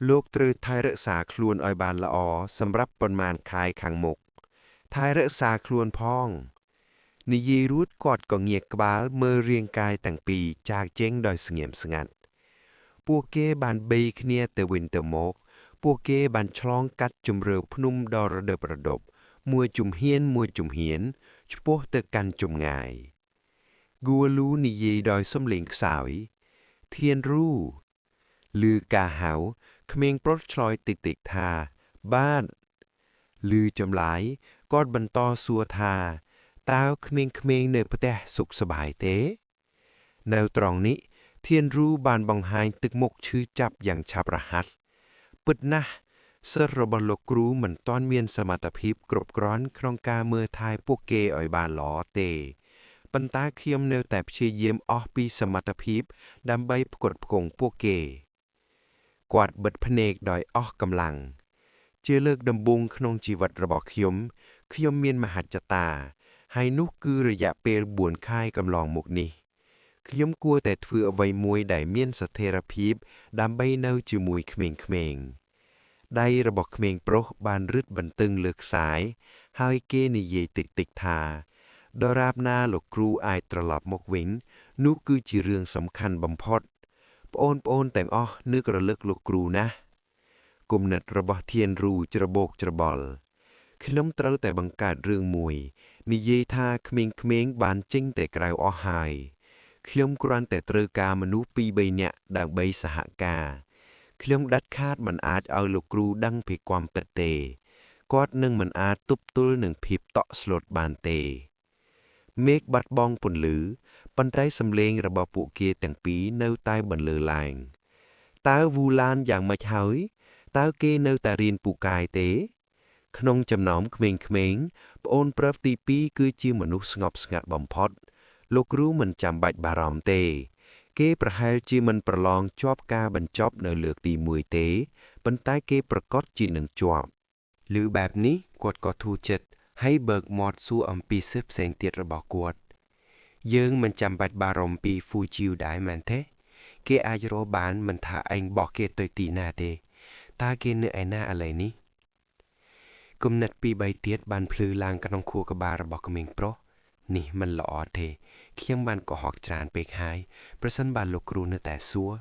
លោកត្រូវថែរក្សាខ្លួនឲ្យបានល្អសម្រាប់ប៉ុន្មានខែខាងមុខថែរក្សាខ្លួនផងនិយាយរួចគាត់ក៏ងាកក្បាលមើលរាងកាយទាំងពីរចាកចេញដោយស្ងៀមស្ងាត់ពួកគេបានបីគ្នាទៅវិញទៅមកពួកគេបានឆ្លងកាត់ជម្រាលភ្នំដ៏រដឹបរដប់មួយជំហានឆ្ពោះទៅកាន់ចម្ងាយគួលូនិយាយដោយសំឡេងខ្សោយធានរូឮការហៅក្មេងប្រុសឆ្លើយតិចៗថាបាទឮចម្លើយគាត់បន្តសួរថាតើក្មេងៗនៅផ្ទះសុខសប្បាយទេនៅត្រង់នេះធានរូបានបង្ហាញទឹកមុខឈឺចាប់យ៉ាងឆាប់រហ័សពិតណាស់សិស្សរបស់លោកគ្រូមិនទាន់មានសមត្ថភាពគ្រប់គ្រាន់ក្នុងការមើលថែពួកគេឲ្យបានល្អទេប៉ុន្តែខ្ញុំនៅតែព្យាយាមអស់ពីសមត្ថភាពដើម្បីផ្គត់ផ្គង់ពួកគេគាត់បិទភ្នែកដោយអស់កម្លាំងជាលើកដំបូងក្នុងជីវិតរបស់ខ្ញុំមានមហិច្ឆតាហើយនោះគឺរយៈពេល4ខែកន្លងមកនេះខ្ញុំគួរតែធ្វើអ្វីមួយដែលមានស្ថិរភាពដើម្បីនៅជាមួយក្មេងៗដៃរបស់ក្មេងប្រុសបានរឹតបន្តឹងលើខ្សែហើយគេនិយាយតិចៗថាដរាបណាលោកគ្រូអាចត្រឡប់មកវិញនោះគឺជារឿងសំខាន់បំផុតប្អូនទាំងអស់នឹករលឹកលោកគ្រូណាស់គំនិតរបស់ធានរូច្របូកច្របល់ខ្ញុំត្រូវតែបង្កើតរឿងមួយនិយាយថាក្មេងៗបានចេញតែក្រៅអស់ហើយខ្ញុំគ្រាន់តែត្រូវការមនុស្ស 2-3 នាក់ដើម្បីសហការខ្ញុំដាច់ខាតមិនអាចឲ្យលោកគ្រូដឹងពីความពិតទេគាត់នឹងមិនអាចទប់ទល់នឹងភាពតក់ស្លុតបានទេមេឃបាត់បង់ពន្លឺប៉ុន្តែសំឡេងរបស់ពួកគេទាំងពីរនៅតែបន្លឺឡើងតើវូឡានយ៉ាងម៉េចហើយតើគេនៅតែរៀនពូកែទេក្នុងចំណោមក្មេងៗប្អូនប្រុសទី2គឺជាមនុស្សស្ងប់ស្ងាត់បំផុតលោកគ្រូមិនចាំបាច់បារម្ភទេគេប្រហែលជាមិនប្រឡងជាប់ការបញ្ចប់នៅលើកទី1ទេប៉ុន្តែគេប្រកាសជានឹងជាប់ឬបែបនេះគាត់ក៏ធូរចិត្តហើយបើកមាត់សួរអំពីសិស្សផ្សេងទៀតរបស់គាត់យើងមិនចាំបាច់បារម្ភពីហ្វូជីវដែរមែនទេគេអាចរកបានមិនថាឯងបោះគេទៅទីណាទេតើគេនៅឯណាឥឡូវនេះគំនិត 2-3 ទៀតបានភ្លឺឡើងក្នុងខួរក្បាលរបស់ក្មេងប្រុសនេះមិនល្អទេខ្ញុំបានកុហកច្រើនពេកហើយប្រសិនបើលោកគ្រូនៅតែសួរ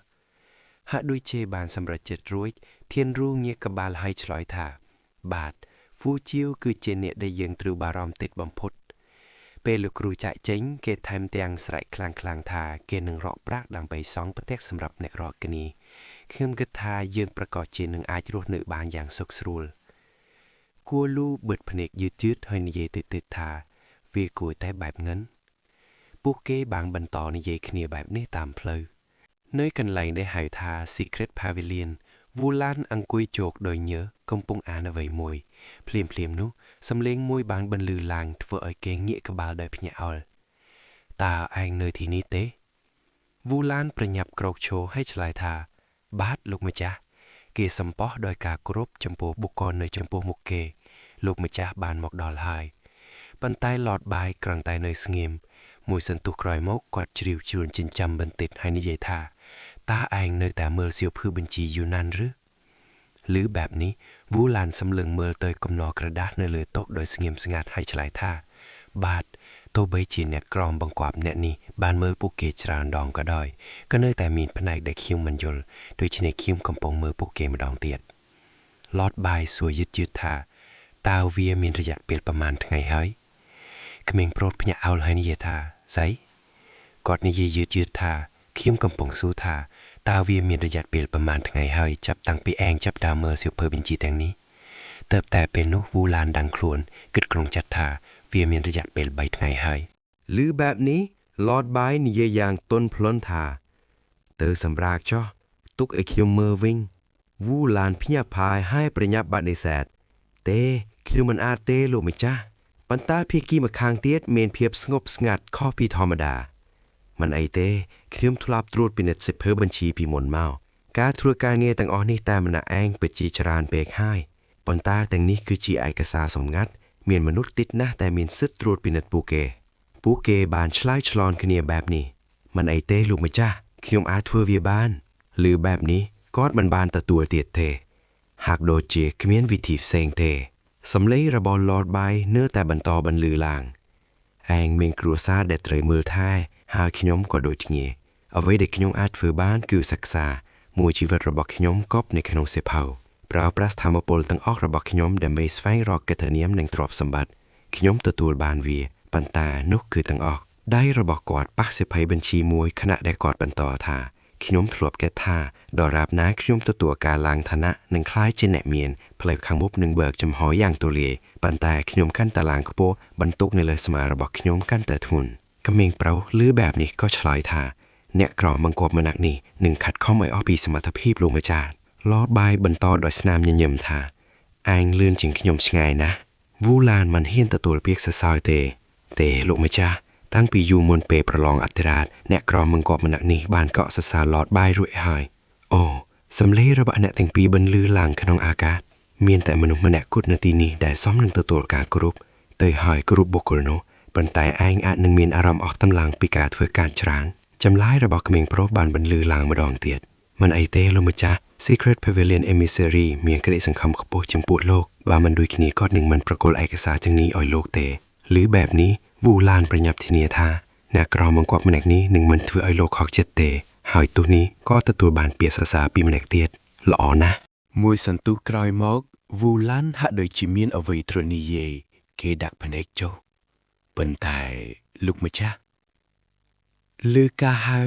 ហាក់ដូចជាបានសម្រេចចិត្តរួចធានរូងាកក្បាលហើយឆ្លើយថាបាទហ្វូជីវគឺជាអ្នកដែលយើងត្រូវបារម្ភតិចបំផុតពេលលោកគ្រូចាក់ចេញគេថែមទាំងស្រែកខ្លាំងៗថាគេនឹងរកប្រាក់ដើម្បីសង់ផ្ទះសម្រាប់អ្នករកគ្នាខ្ញុំគិតថាយើងប្រកាសជានឹងអាចរស់នៅបានយ៉ាងសុខស្រួលគួលូបិទភ្នែកយឺតៗហើយនិយាយតិចៗថាវាគួរតែបែបហ្នឹងពួកគេបានបន្តនិយាយគ្នាបែបនេះតាមផ្លូវនៅកន្លែងដែលហៅថា Secret Pavilion វូឡានអង្គុយជោគដោយញើសកំពុងអានអ្វីមួយភ្លាមនោះសំឡេងមួយបានបន្លឺឡើងធ្វើឲ្យគេងាកក្បាលដោយភ្ញាក់អល់តើឯងនៅទីនេះទេវូឡានប្រញាប់ក្រោកឈរហើយឆ្លើយថាបាទលោកម្ចាស់គេសម្ពោះដោយការគោរពចំពោះបុគ្គលនៅចំពោះមុខគេលោកម្ចាស់បានមកដល់ហើយប៉ុន្តែឡតបាយគ្រាន់តែនៅស្ងៀមមួយសន្ទុះក្រោយមកគាត់ជ្រាវជ្រួញចិញ្ចាំបន្តិចហើយនិយាយថាតើឯងនៅតែមើលសៀវភៅបញ្ជីយូណានឬឮបែបនេះវូឡានសម្លឹងមើលទៅកំណរក្រដាសនៅលើតុដោយស្ងៀមស្ងាត់ហើយឆ្លើយថាបាទទោះបីជាអ្នកក្រមបង្គាប់អ្នកនេះបានមើលពួកគេច្រើនដងក៏ដោយក៏នៅតែមានផ្នែកដែលខ្ញុំមិនយល់ដូច្នេះខ្ញុំកំពុងមើលពួកគេម្ដងទៀតឡតបាយសួរយឺតៗថាតើវាមានរយៈពេលប្រមាណថ្ងៃហើយក្មេងប្រុសភ្ញាក់អោលហើយនិយាយថាស្អីគាត់និយាយយឺតៗថាខ្ញុំកំពុងសួរថាតើវាមានរយៈពេលប្រមាណថ្ងៃហើយចាប់តាំងពីឯងចាប់ដើមមើលសៀវភៅបញ្ជីទាំងនេះទើបតែពេលនោះវូឡានដឹងខ្លួនគិតក្នុងចិត្តថាវាមានរយៈពេល3ថ្ងៃហើយឮបែបនេះឡតបាយនិយាយយ៉ាងទន់ភ្លន់ថាទៅសម្រាកចុះទុកឲ្យខ្ញុំមើលវិញវូឡានភ្ញាក់ផាយហើយប្រញាប់បដិសេធទេខ្ញុំមិនអាចទេលោកម្ចាស់ប៉ុន្តែភាគីម្ខាងទៀតមានភាពស្ងប់ស្ងាត់ខុសពីធម្មតាមិនអីទេខ្ញុំធ្លាប់ត្រួតពិនិត្យសៀវភៅបញ្ជីពីមុនមកការធ្វើការងារទាំងអស់នេះតែម្នាក់ឯងពិតជាច្រើនពេកហើយប៉ុន្តែទាំងនេះគឺជាឯកសារសម្ងាត់មានមនុស្សតិចណាស់តែមានសិទ្ធិត្រួតពិនិត្យពួកគេបានឆ្លើយឆ្លងគ្នាបែបនេះ มันไอเต้ลูกម្ចាស់ខ្ញុំអាចធ្វើវាបានឬបែបនេះគាត់មិនបានទទួលទៀតទេហាក់ដូចជាគ្មានវិធីផ្សេងទេសំឡេងរបស់ Lord Bay នៅតែបន្តបន្លឺឡើងឯងមានគ្រួសារដែលត្រូវមើលថែហើយខ្ញុំក៏ដូចគ្នាអ្វីដែលខ្ញុំអាចធ្វើបានគឺសិក្សាមួយជីវិតរបស់ខ្ញុំកប់នៅក្នុងសៀវភៅប្រើប្រាស់ធម៌ពលទាំងអស់របស់ខ្ញុំដើម្បីស្វែងរកកិត្តិនាមនិងទ្រព្យសម្បត្តិខ្ញុំទទួលបានវាប៉ុន្តែនោះគឺទាំងអស់ដៃរបស់គាត់ប៉ះសៀវភៅបញ្ជីមួយខណៈដែលគាត់បន្តថាខ្ញុំធ្លាប់គិតថាដរាបណាខ្ញុំទទួលការឡើងឋានៈនិងក្លាយជាអ្នកមានផ្លូវខាងមុខនឹងបើកចំហយ៉ាងទូលាយប៉ុន្តែខ្ញុំកាន់តែឡើងខ្ពស់បន្ទុកនៅលើស្មារបស់ខ្ញុំកាន់តែធ្ងន់ក្មេងប្រុសឮបែបនេះក៏ឆ្លើយថាអ្នកក្របង្គាប់ម្នាក់នេះនឹងខិតខំឲ្យអស់ពីសមត្ថភាពលោកម្ចាស់ Lord Bay បន្តដោយស្នាមញញឹមថាឯងលឿនជាងខ្ញុំឆ្ងាយណាស់ Vulan មិនហ៊ានទទួលពាក្យសរសើរទេលោកម្ចាស់តាំងពីយូរមុនពេលប្រឡងអធិរាជអ្នកក្របង្គាប់ម្នាក់នេះបានកក់សរសើរ Lord Bay រួចហើយអូសំឡេងរបស់អ្នកទាំងពីរបន្លឺឡើងក្នុងអាកាសមានតែមនុស្សម្នាក់គត់នៅទីនេះដែលសមនឹងទទួលការគោរពទៅហើយគ្រប់បុគ្គលនោះប៉ុន្តែឯងអាចនឹងមានអារម្មណ៍អស់តម្លើងពីការធ្វើការច្រើនចម្លើយរបស់ក្មេងប្រុសបានបន្លឺឡើងម្ដងទៀតមិនអីទេលោកម្ចាស់ Secret Pavilion Emissary មានក្តីសង្ឃឹមខ្ពស់ចំពោះលោកបើមិនដូចគ្នាគាត់នឹងមិនប្រគល់ឯកសារទាំងនេះឲ្យលោកទេឬបែបនេះ Vulan ប្រញាប់ធានាថាអ្នកក្របង្គាប់ម្នាក់នេះនឹងមិនធ្វើឲ្យលោកខកចិត្តទេហើយទោះនេះក៏ទទួលបានពាក្យសរសើរពីម្នាក់ទៀតល្អណាស់មួយសន្ទុះក្រោយមក Vulan ហាក់ដូចជាមានអ្វីទ្រនីយេគេដាក់ភ្នែកចុះប៉ុន្តែលោកម្ចាស់លើការហៅ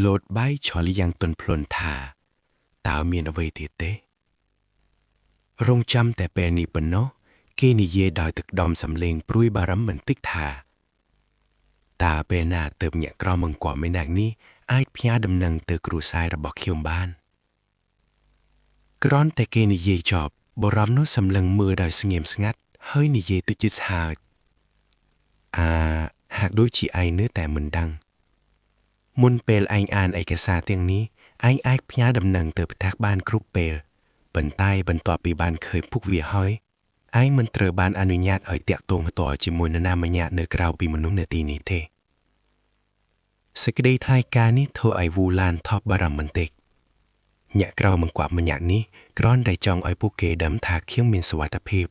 Lord Bay ឆ្លយ៉ាងទន់ភ្លន់ថាតើមានអ្វីទៀតទេរងចាំតែពេលនេះប៉ុណ្ណោះគេនិយាយដោយទឹកដមសំឡេងព្រួយបារម្ភបន្តិចថាតើពេលណាទើបអ្នកក្របង្គាប់ម្នាក់នេះអាចផ្ញើដំណឹងទៅគ្រួសាររបស់ខ្ញុំបានគ្រាន់តែគេនិយាយចប់បរមនោះសម្លឹងមើលដោយស្ងៀមស្ងាត់ហើយនិយាយទៅជាស្ហើចហាក់ដូចជាឯងនៅតែមិនដឹងមុនពេលឯងអានឯកសារទាំងនេះឯងអាចផ្ញើដំណឹងទៅផ្ទះបានគ្រប់ពេលប៉ុន្តែបន្ទាប់ពីបានឃើញពុកវាហើយឯងមិនត្រូវបានអនុញ្ញាតឲ្យតាក់ទងផ្ទាល់ជាមួយនរណាម្នាក់នៅក្រៅពីមនុស្សនៅទីនេះទេសេចក្តីថ្លែងការណ៍នេះធ្វើឲ្យ Vulan ថប់បារម្ភបន្តិចអ្នកក្របង្គាប់ម្នាក់នេះគ្រាន់តែចង់ឲ្យពួកគេដឹងថាខ្ញុំមានសុវត្ថិភាព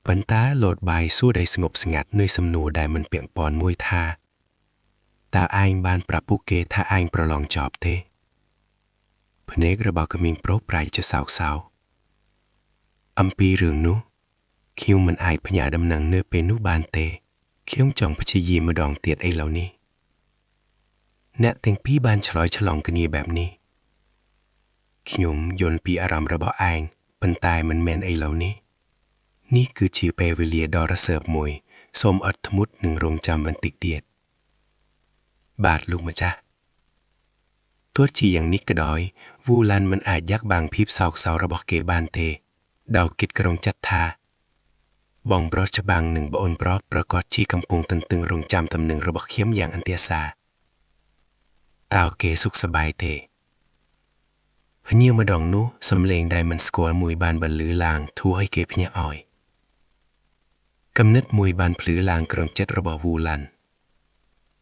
ប៉ុន្តែ Lord Bay សួរដោយស្ងប់ស្ងាត់នៅសំណួរដែលមិនពាក់ព័ន្ធមួយថាតើឯងបានប្រាប់ពួកគេថាឯងប្រឡងចប់ទេភ្នែករបស់ក្មេងប្រុសប្រែជាសោកសៅអំពីរឿងនោះខ្ញុំមិនអាចផ្ញើដំណឹងនៅពេលនោះបានទេខ្ញុំចង់ព្យាយាមម្ដងទៀតឥឡូវនេះអ្នកទាំងពីរបានឆ្លើយឆ្លងគ្នាបែបនេះខ្ញុំយល់ពីអារម្មណ៍របស់ឯងប៉ុន្តែមិនមែនឥឡូវនេះនេះគឺជាពេលវេលាដ៏រសើបមួយសូមអត់ធ្មត់និងរងចាំបន្តិចទៀតបាទលោកម្ចាស់ទោះជាយ៉ាងនេះក៏ដោយ Vulan មិនអាចយ៉ាក់បាំងភាពសោកសៅរបស់គេបានទេដោយគិតក្រុងចិត្តថាបងប្រុសច្បាំងនិងប្អូនប្រុសប្រកាសជាកំពុងទន្ទឹងរង់ចាំដំណឹងរបស់ខ្ញុំយ៉ាងអន្ទាសាតើគេសុខសប្បាយទេភ្ញៀវម្ដងនោះសំឡេងដែលមិនស្គាល់មួយបានបន្លឺឡើងធ្វើឲ្យគេភ្ញាក់អោយគំនិតមួយបានភ្លឺឡើងក្រុងចិត្តរបស់ Vulan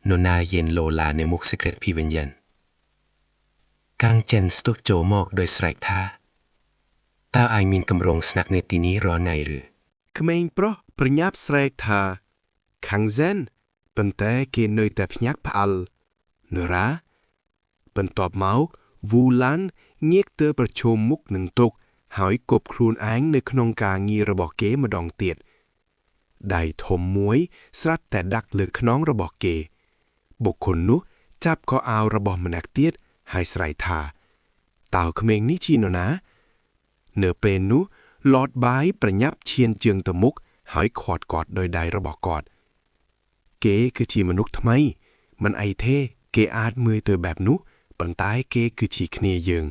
នរណាយេនឡូឡានៅមុខ Secret Pavilion កាំងចិនស្ទុះចូលមកដោយស្រែកថាតើឯងមានកម្រងស្នាក់នៅទីនេះរាល់ថ្ងៃឬក្មេងប្រុសប្រញាប់ស្រែកថាខាងចិនប៉ុន្តែគេនៅតែភ្ញាក់ផ្អើលនរ៉ាបន្ទាប់មក Vulan ងាកទៅប្រឈមមុខនឹងតុហើយគប់ខ្លួនឯងនៅក្នុងការងាររបស់គេម្ដងទៀតដៃធំមួយស្រាប់តែដាក់លើខ្នងរបស់គេបុគ្គលនោះចាប់ខោអាវរបស់ម្នាក់ទៀតហើយស្រែកថាតើក្មេងនេះជានរណានៅពេលនោះ Lord Bay ប្រញាប់ឈានជើងទៅមុខហើយឃាត់គាត់ដោយដៃរបស់គាត់គេគឺជាមនុស្សថ្មីមិនអីទេគេអាចមើលទៅបែបនោះប៉ុន្តែគេគឺជាគ្នាយើង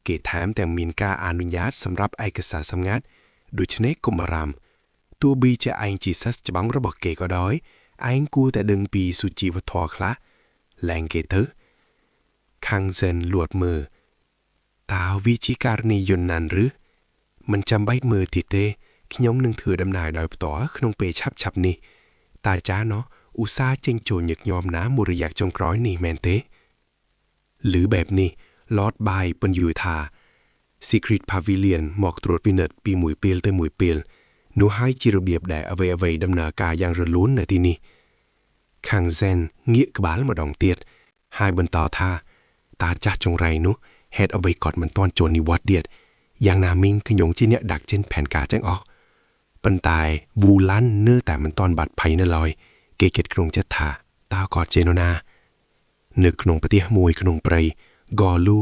គេថែមទាំងមានការអនុញ្ញាតសម្រាប់ឯកសារសម្ងាត់ដូច្នេះកុំបារម្ភទោះបីជាឯងជាសិស្សច្បងរបស់គេក៏ដោយឯងគួរតែដឹងពីសុជីវធម៌ខ្លះលែងគេទៅខាងចិនលួតមើលតើវាជាករណីយន្តណានឬមិនចាំបាច់មើលទៀតទេខ្ញុំនឹងធ្វើដំណើរដោយផ្ទាល់ក្នុងពេលឆាប់ៗនេះតែចាណោះ ឧស្សាហ៍ចេញចូលញឹកញាប់ណាមួយរយៈចុងក្រោយនេះមែនទេหรือแบบนี้ลอดบายเป็นอยู่ท่า Secret Pavilion មកត្រួតពិនិត្យពីមួយពេលទៅមួយពេលនោះឲ្យជារបៀបដែលអ្វីៗដំណើរការយ៉ាងរលូននៅទីនេះខាង Zen ងាកក្បាលម្ដងទៀតហើយបន្តថាតាចាស់ចង្រៃនោះហេតុអ្វីគាត់មិនទាន់ចូលនិវត្តន៍ទៀតយ៉ាងណាមីងខ្ញុំជាអ្នកដាក់ចេញផែនការចឹងអស់ប៉ុន្តែវូឡាន់នៅតែមិនទាន់បាត់ភ័យនៅឡើយគេគិតក្នុងចិត្តថាតើគាត់ចេះណានៅក្នុងប្រទេសមួយក្នុងព្រៃហ្គលូ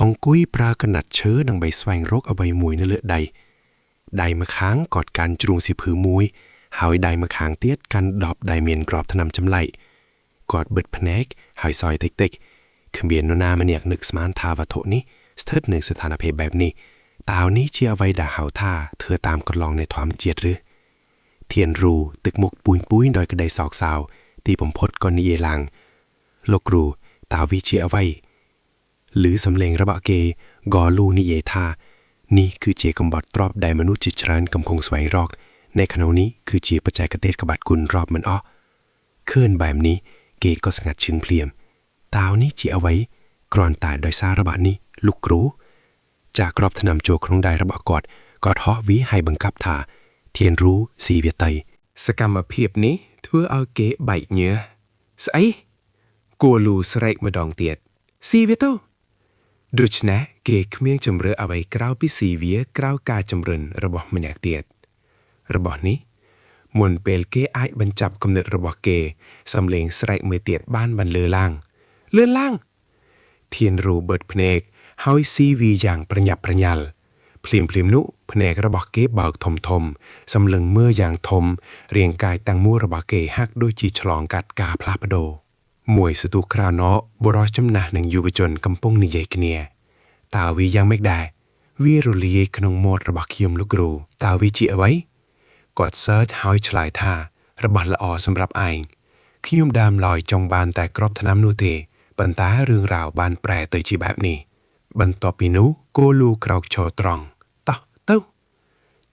អង្គុយប្រើកណាត់ឈើដើម្បីស្វែងរកអ្វីមួយនៅលើដៃម្ខាងគាត់កាន់ជ្រូងសៀវភៅមួយហើយដៃម្ខាងទៀតកាន់ដបដែលមានក្របថ្នាំចម្លែកគាត់បិទភ្នែកហើយសើចតិចៗគ្មាននរណាម្នាក់នឹកស្មានថាវត្ថុនេះស្ថិតនៅស្ថានភាពបែបនេះតើនេះជាអ្វីដែលហៅថាធ្វើតាមកន្លងនៃធម្មជាតិឬធានរូទឹកមុខពួយដោយក្តីសោកសៅទីបំផុតក៏និយាយឡើងលោកគ្រូតើវាជាអ្វីឬសំឡេងរបស់គេក៏លូនិយាយថានេះគឺជាកំបត់ទ្រព្យដែលមនុស្សជាច្រើនកំពុងស្វែងរកในขณะนี้គឺជាបច្ចេកទេសក្បាត់គុណរាប់មិនអស់ឃើញបែបនេះគេក៏ស្ងាត់ឈឹងភ្លាមតើនេះជាអ្វីគ្រាន់តែដោយសាររបស់នេះលោកគ្រូចាក់ក្របថ្នាំចូលក្នុងដៃរបស់គាត់ហោះវាឲ្យបង្កាប់ថាធានរូស៊ីវាតីសកម្មភាពនេះធ្វើឲ្យគេបែកញើសស្អីគួលូស្រែកម្ដងទៀតស៊ីវាទៅដូច្នេះគេគ្មានជំរឿអ្វីក្រៅពីស៊ីវាក្រៅការចម្រិនរបស់ម្នាក់ទៀតរបស់នេះមុនពេលគេអាចបញ្ចាប់គំនិតរបស់គេសំឡេងស្រែកមួយទៀតបានបន្លឺឡើងធានរូបិទភ្នែកហើយស៊ីវីយ៉ាងប្រញាប់ប្រញាល់ភ្លាមនោះភ្នែករបស់គេបើកធំសម្លឹងមើលយ៉ាងធំរាងកាយទាំងមូលរបស់គេហាក់ដូចជាឆ្លងកាត់ការផ្លាស់ប្ដូរមួយសន្ទុះក្រៅណោបុរសចំណាស់និងយុវជនកំពុងនិយាយគ្នាតើវាយ៉ាងម៉េចដែរវារលាយក្នុងមាត់របស់ខ្ញុំលោកគ្រូតើវាជាអ្វីគាត់សើចហើយឆ្លើយថារបស់ល្អសម្រាប់ឯងខ្ញុំដើមឡើយចង់បានតែក្របថ្នាំនោះទេប៉ុន្តែរឿងរ៉ាវបានប្រែទៅជាបែបនេះបន្ទាប់ពីនោះគោលូក្រោកឈរត្រង់តោះទៅ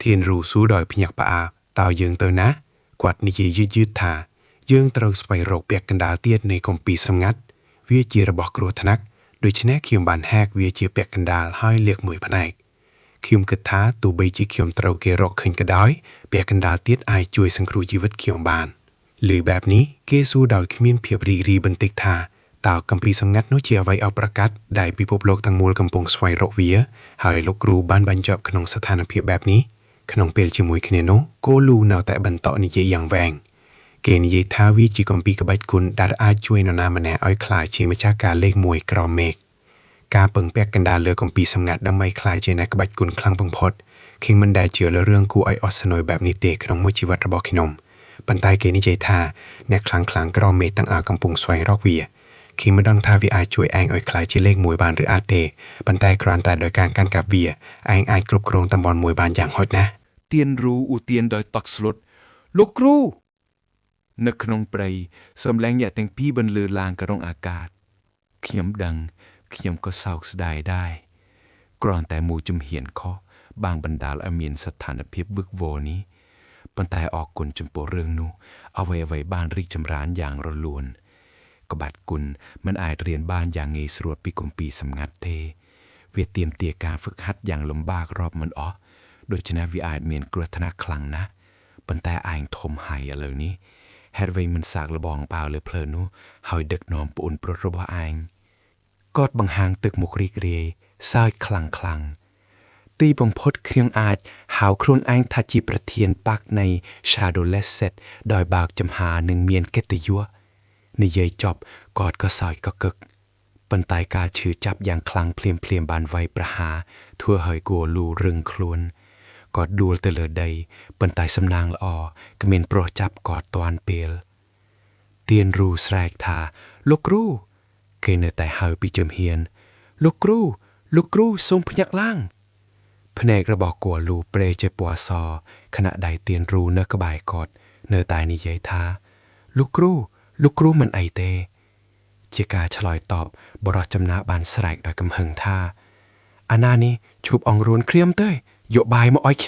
ធានរូស៊ូដោយភ្ញាក់ផ្អើលតើយើងទៅណាគាត់និយាយយឺតថាយើងត្រូវស្វែងរកពាក់កណ្ដាលទៀតនៃគម្ពីរសម្ងាត់វាជារបស់គ្រោះថ្នាក់ដូច្នេះខ្ញុំបានហាកវាជាពាក់កណ្ដាលហើយលាកមួយផ្នែកខ្ញុំគិតថាទោះបីជាខ្ញុំត្រូវគេរកឃើញក៏ដោយពាក់កណ្ដាលទៀតអាចជួយសង្គ្រោះជីវិតខ្ញុំបានឬបែបនេះគេសួរដោយគ្មានភាពរីករាយបន្តិចថាតើគម្ពីរសម្ងាត់នោះជាអ្វីអប្រកាសដែលពិភពលោកទាំងមូលកំពុងស្វែងរកវាហើយលោកគ្រូបានបញ្ចប់ក្នុងស្ថានភាពបែបនេះក្នុងពេលជាមួយគ្នានោះគោលូនៅតែបន្តនិយាយយ៉ាងវែងគេនិយាយថាវាជាគម្ពីរក្បាច់គុណដែលអាចជួយនរណាម្នាក់ឲ្យក្លាយជាម្ចាស់ការលេខ1ក្រោមមេឃការពឹងពាក់កណ្ដាលលើគម្ពីរសម្ងាត់ដើម្បីក្លាយជាអ្នកក្បាច់គុណខ្លាំងបំផុតខ្ញុំមិនដែលជឿលើរឿងគួរឲ្យអស្ចារ្យបែបនេះទេក្នុងមួយជីវិតរបស់ខ្ញុំប៉ុន្តែគេនិយាយថាអ្នកខ្លាំងក្រោមមេឃទាំងអស់កំពុងស្វែងរកវាខ្ញុំមិនដឹងថាវាអាចជួយឯងឲ្យក្លាយជាលេខ1បានឬអាចទេប៉ុន្តែគ្រាន់តែដោយការកាន់កាប់វាឯងអាចគ្រប់គ្រងតំបន់មួយបានយ៉ាងហោចណាស់ទៀនរូឧទានដោយតក់ស្លុតលោកគ្រូនៅក្នុងព្រៃសំឡេងអ្នកទាំងពីរបន្លឺឡើងក្នុងអាកាសខ្ញុំដឹងខ្ញុំក៏សោកស្ដាយដែរគ្រាន់តែមួយជំហានខុសបានបណ្ដាលឲ្យមានស្ថានភាពវឹកវរនេះប៉ុន្តែអរគុណចំពោះរឿងនោះអ្វីបានរីកចម្រើនយ៉ាងរលូនក្បាច់គុណមិនអាចរៀនបានយ៉ាងងាយស្រួលពីគម្ពីរសម្ងាត់ទេវាទាមទារការហ្វឹកហាត់យ៉ាងលំបាករាប់មិនអស់ដូច្នេះវាអាចមានគ្រោះថ្នាក់ខ្លាំងណាស់ប៉ុន្តែឯងធំហើយឥឡូវនេះហេតុអ្វីមិនសាកល្បងប៉ាវលើផ្លូវនោះហើយដឹកនាំប្អូនប្រុសរបស់ឯងគាត់បង្ហាញទឹកមុខរីករាយសើចខ្លាំងទីបំផុតខ្ញុំអាចហៅខ្លួនឯងថាជាប្រធានបកនៃ Shadowless Set ដោយបើកចំហានិងមានកិត្តិយសនិយាយចប់គាត់ក៏សើចកកឹកប៉ុន្តែការឈឺចាប់យ៉ាងខ្លាំងភ្លាមបានវាយប្រហារធ្វើឲ្យគួលូរឹងខ្លួនគាត់ដួលទៅលើដីប៉ុន្តែសំណាងល្អគ្មានប្រុសចាប់គាត់ទាន់ពេលទៀនរូស្រែកថាលោកគ្រូគេនៅតែហៅពីជំហានលោកគ្រូសូមភ្ញាក់ឡើងភ្នែករបស់គួលូប្រេជាពណ៌សខណៈដៃទៀនរូនៅក្បែរគាត់នៅតែនិយាយថាលោកគ្រូមិនអីទេជាការឆ្លើយតบบរិសចំណាបានស្រែកដោយកំហឹងថាអាណានេះឈប់អង្រួនក្រៀមទៅយកបាយមកឲ្យខ្ញុំ